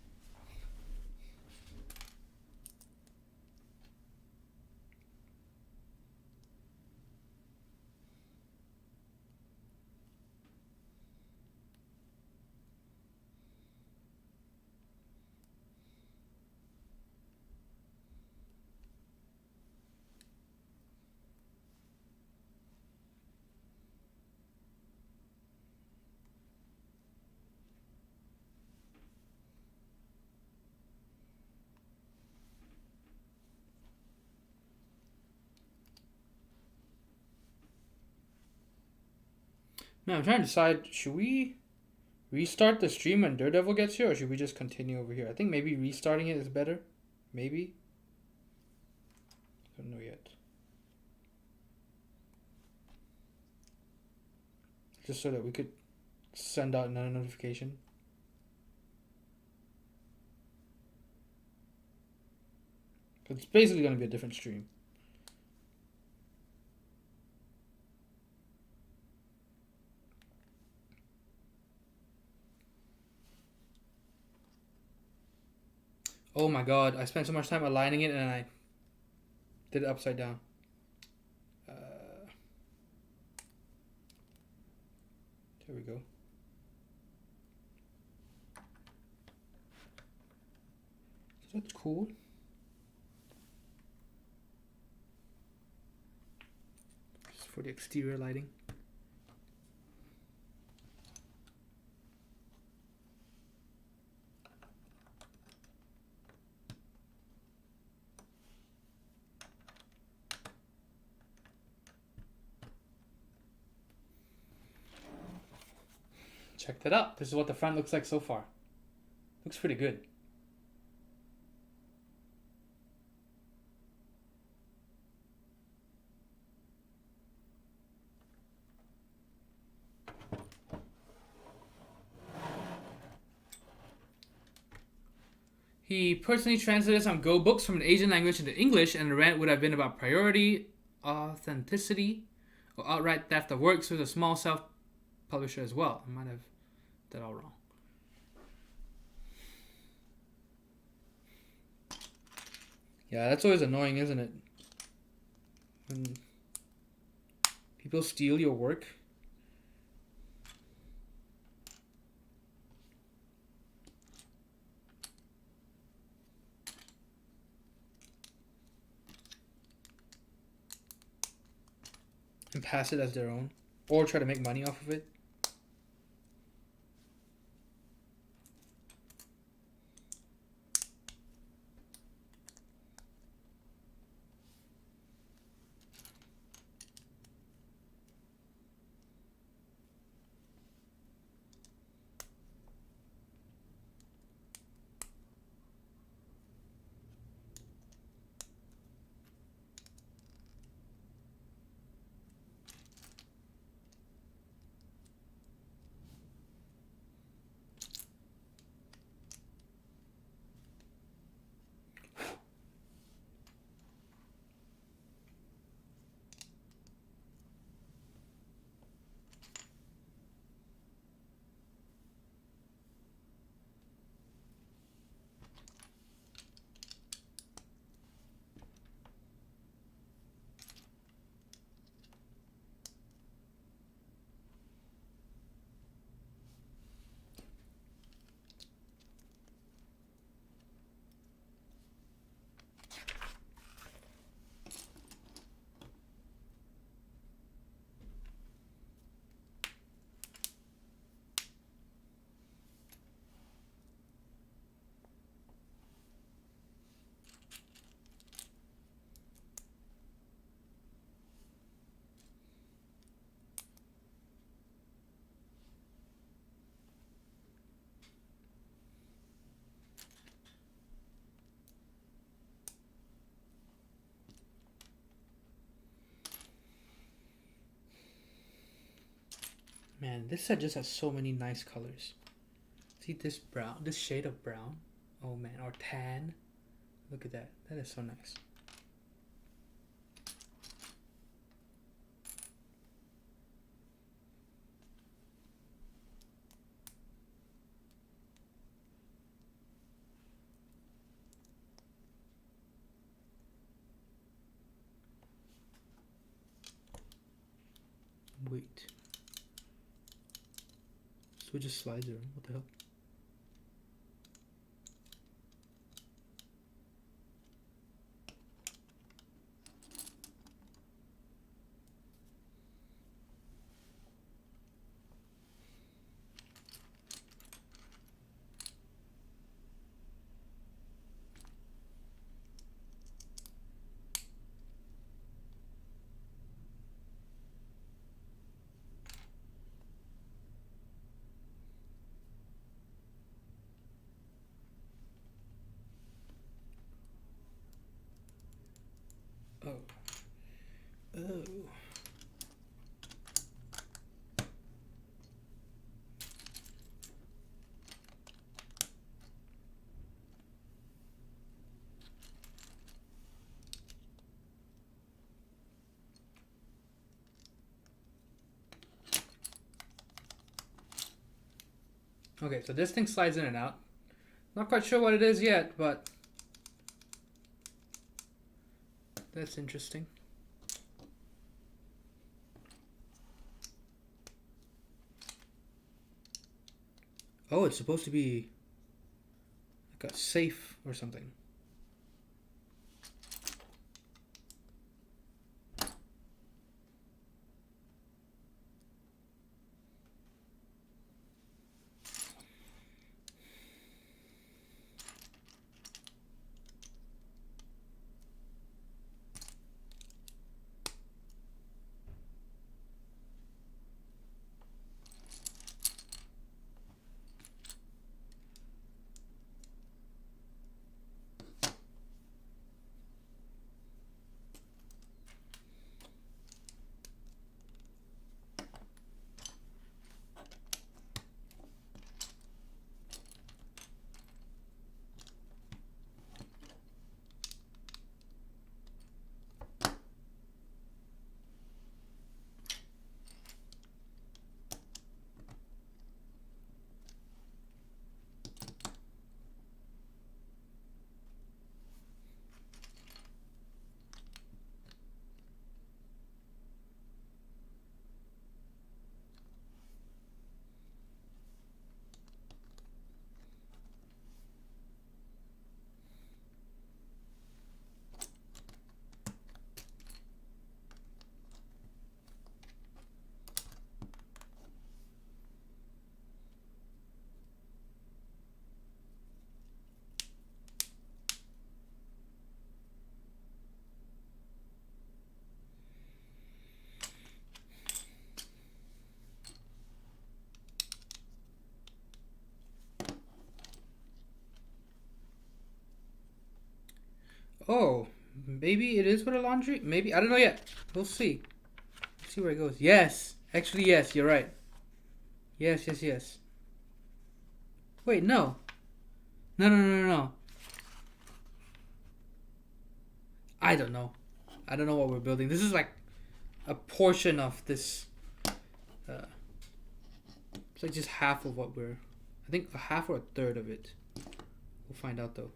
Man, I'm trying to decide, should we restart the stream when Daredevil gets here, or should we just continue over here? I think maybe restarting it is better. Maybe. I don't know yet. Just so that we could send out another notification. It's basically going to be a different stream. Oh my god, I spent so much time aligning it and I did it upside down. There we go. That's cool. Just for the exterior lighting. Check that out. This is what the front looks like so far. Looks pretty good. He personally translated some Go books from an Asian language into English, and the rant would have been about priority, authenticity, or outright theft of works with a small self-publisher as well. I might have that all wrong. Yeah, that's always annoying, isn't it? When people steal your work. And pass it as their own. Or try to make money off of it. Man, this set just has so many nice colors. See this brown, this shade of brown? Oh man, or tan. Look at that. That is so nice. Wait. So it just slides around. What the hell? Oh. Oh. Okay, so this thing slides in and out. Not quite sure what it is yet, but that's interesting. Oh, it's supposed to be like a safe or something. Oh, maybe it is for the laundry. Maybe, I don't know yet. We'll see. See where it goes. Yes, actually, yes. You're right. Yes, yes, yes. Wait, no. No, no, no, no, no. I don't know. I don't know what we're building. This is like a portion of this. It's like just half of what we're. I think a half or a third of it. We'll find out though.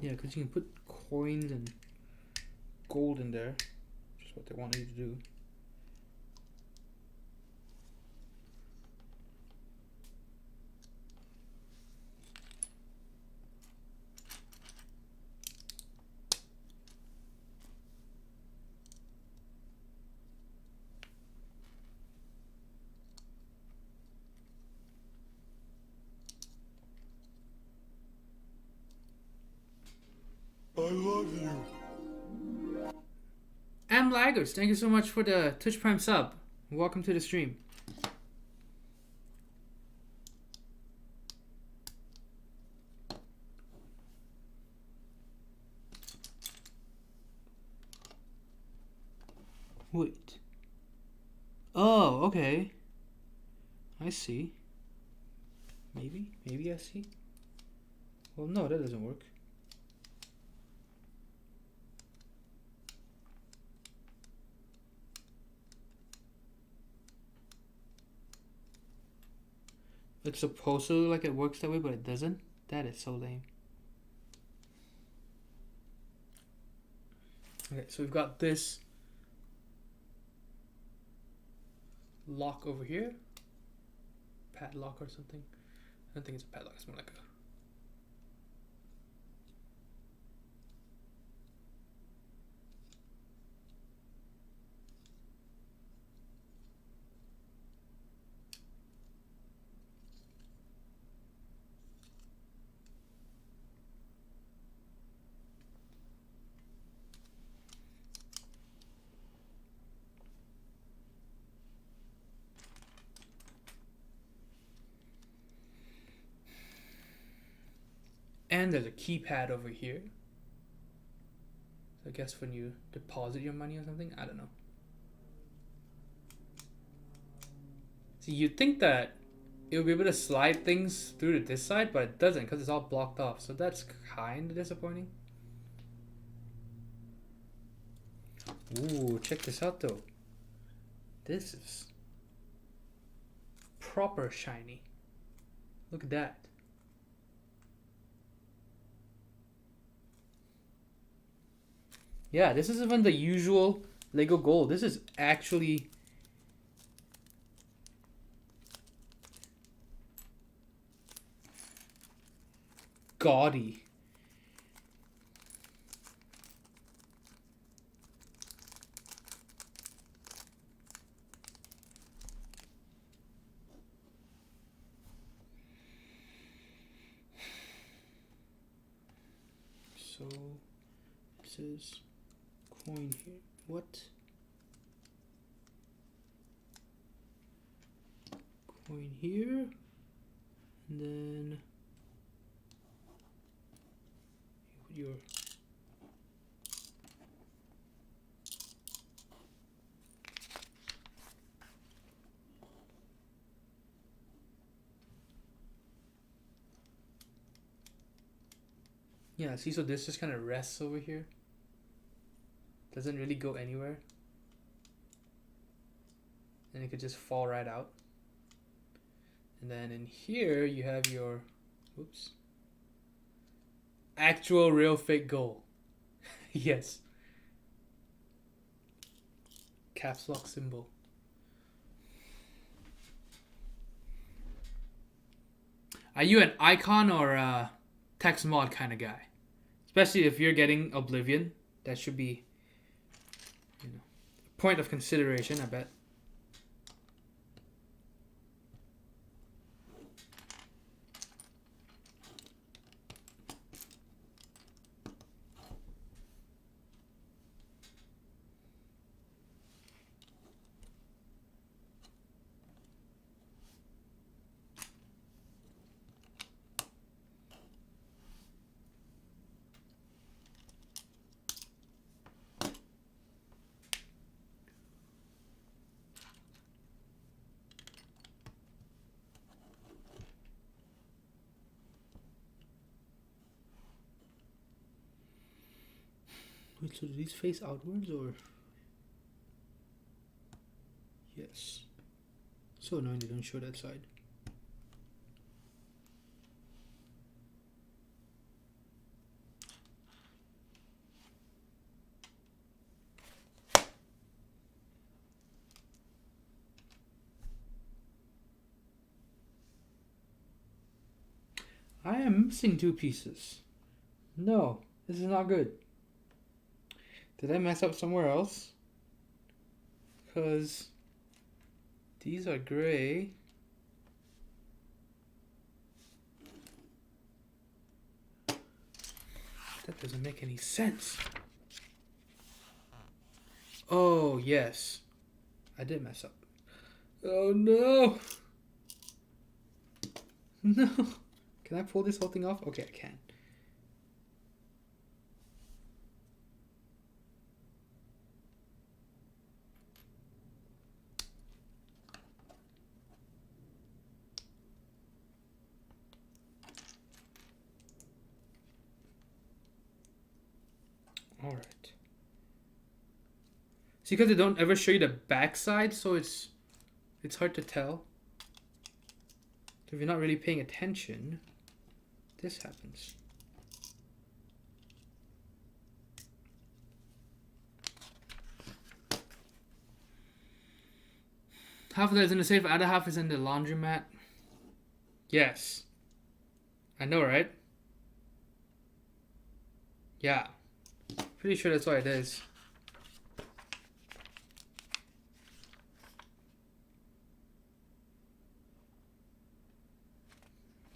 Yeah, because you can put coins and gold in there, which is what they want you to do. I love you. And Laggers, thank you so much for the Twitch Prime sub. Welcome to the stream. Wait. Oh, okay. I see. Maybe I see. Well, no, that doesn't work. It's supposed to look like it works that way, but it doesn't. That is so lame. Okay, so we've got this lock over here. Padlock or something. I don't think it's a padlock, it's more like a... And there's a keypad over here. So I guess when you deposit your money or something, I don't know. See, you'd think that it would be able to slide things through to this side, but it doesn't because it's all blocked off. So that's kind of disappointing. Ooh, check this out though. This is proper shiny. Look at that. Yeah, this isn't even the usual Lego gold. This is actually gaudy. So this is coin here. What? Coin here. And then you put your yeah, see, so this just kind of rests over here. Doesn't really go anywhere. And it could just fall right out. And then in here, you have your, oops, actual real fake gold. Yes. Caps lock symbol. Are you an icon or a text mod kind of guy? Especially if you're getting Oblivion, that should be, you know, a point of consideration, I bet. Wait, so do these face outwards or? Yes. So annoying they don't show that side. I am missing 2 pieces. No, this is not good. Did I mess up somewhere else? Because these are gray. That doesn't make any sense. Oh, yes. I did mess up. Oh, no. No. Can I pull this whole thing off? Okay, I can. All right. See, because they don't ever show you the backside, so it's hard to tell. So if you're not really paying attention, this happens. Half of that is in the safe, other half is in the laundromat. Yes. I know, right? Yeah. Pretty sure that's what it is.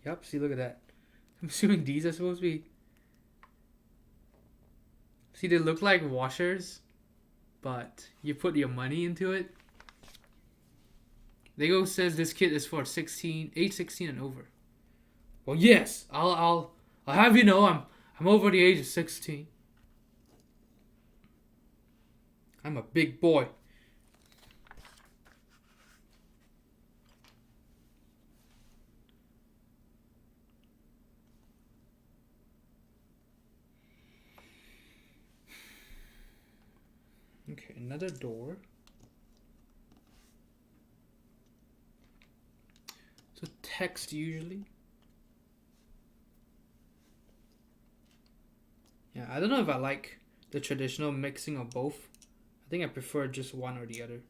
Yep, see, look at that. I'm assuming these are supposed to be... See, they look like washers, but you put your money into it. Lego says this kit is for age 16 and over. Well, yes, I'll have you know I'm over the age of 16. I'm a big boy. Okay, another door. So text usually. Yeah, I don't know if I like the traditional mixing of both. I think I prefer just one or the other.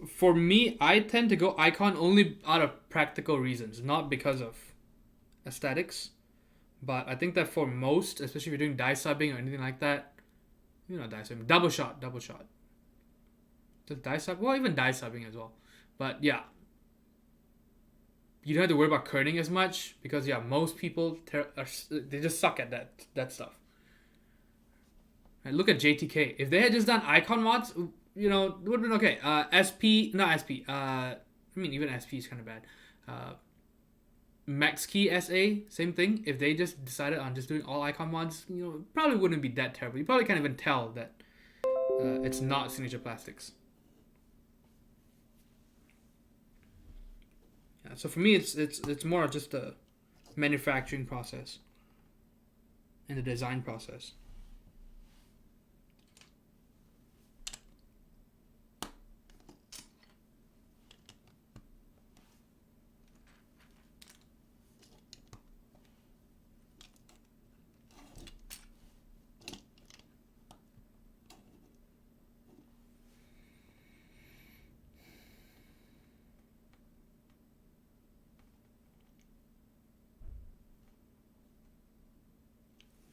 For me, I tend to go icon only out of practical reasons, not because of aesthetics. But I think that for most, especially if you're doing die subbing or anything like that, you know, die subbing, double shot. Does die sub? Well, even die subbing as well. But yeah, you don't have to worry about kerning as much because yeah, most people they just suck at that stuff. Right, look at JTK. If they had just done icon mods, you know, it would have been okay. SP, not SP. I mean, even SP is kind of bad. Max Key SA, same thing. If they just decided on just doing all icon mods, you know, it probably wouldn't be that terrible. You probably can't even tell that it's not Signature Plastics. Yeah, so for me, it's more just the manufacturing process and the design process.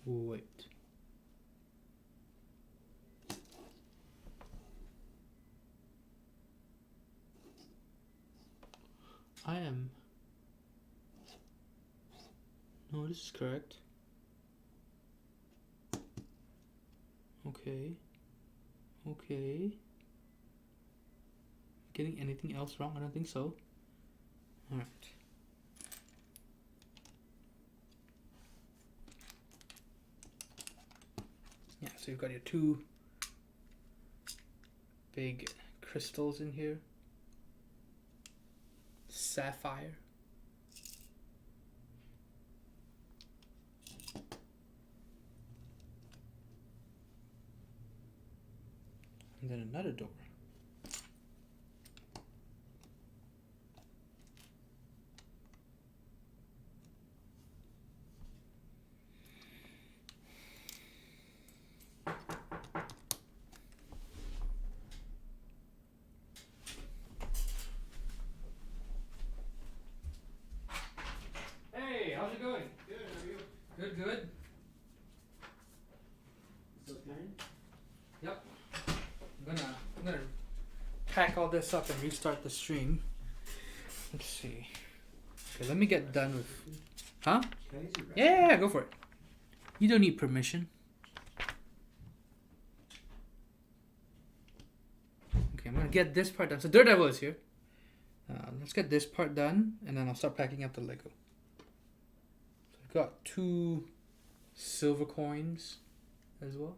Wait. I am... No, this is correct. Okay. Getting anything else wrong? I don't think so. Alright. Yeah, so you've got your 2 big crystals in here. Sapphire. And then another door. Hey, how's it going? Good, how are you? Good, good. Still playing? Yep. I'm gonna pack all this up and restart the stream. Let's see. Okay, let me get done with. Huh? Can I use your Yeah, go for it. You don't need permission. Okay, I'm gonna get this part done. So Daredevil is here. Let's get this part done, and then I'll start packing up the Lego. So I've got 2 silver coins as well.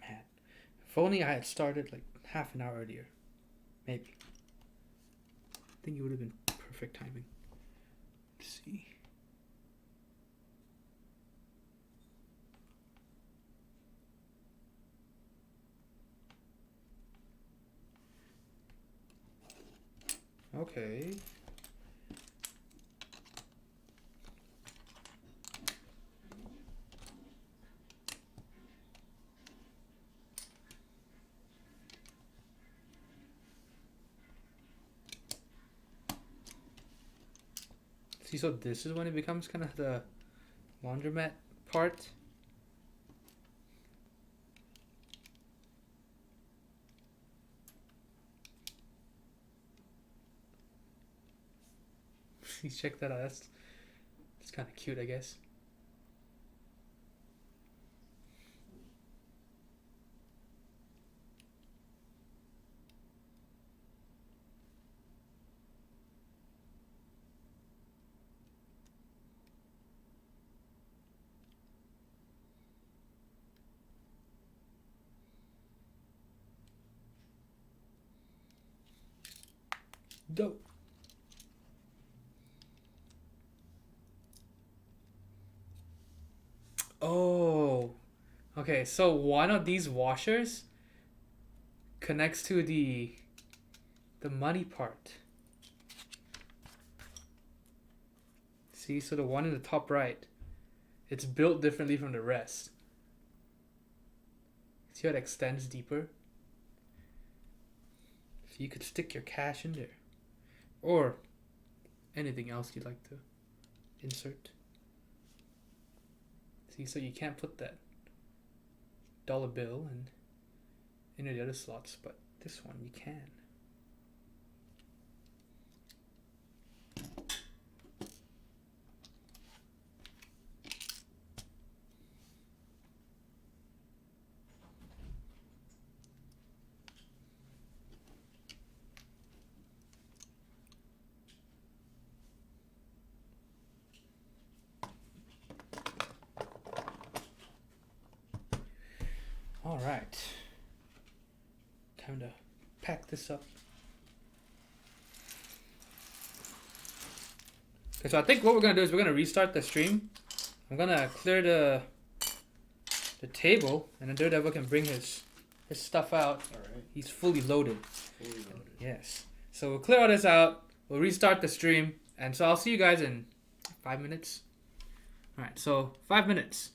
Man, if only I had started like half an hour earlier. Maybe. I think it would have been perfect timing. Let's see. Okay. See, so this is when it becomes kind of the laundromat part. Please check that out. That's kind of cute, I guess. Dope. Oh, okay. So one of these washers connects to the money part. See, so the one in the top right, it's built differently from the rest. See how it extends deeper? So you could stick your cash in there, or anything else you'd like to insert. See, so you can't put that dollar bill and any of the other slots, but this one you can. All right, time to pack this up. Okay, so I think what we're gonna do is we're gonna restart the stream. I'm gonna clear the table, and then Daredevil can bring his stuff out. All right. He's fully loaded. Fully loaded. Yes. So we'll clear all this out. We'll restart the stream, and so I'll see you guys in 5 minutes. All right. So 5 minutes.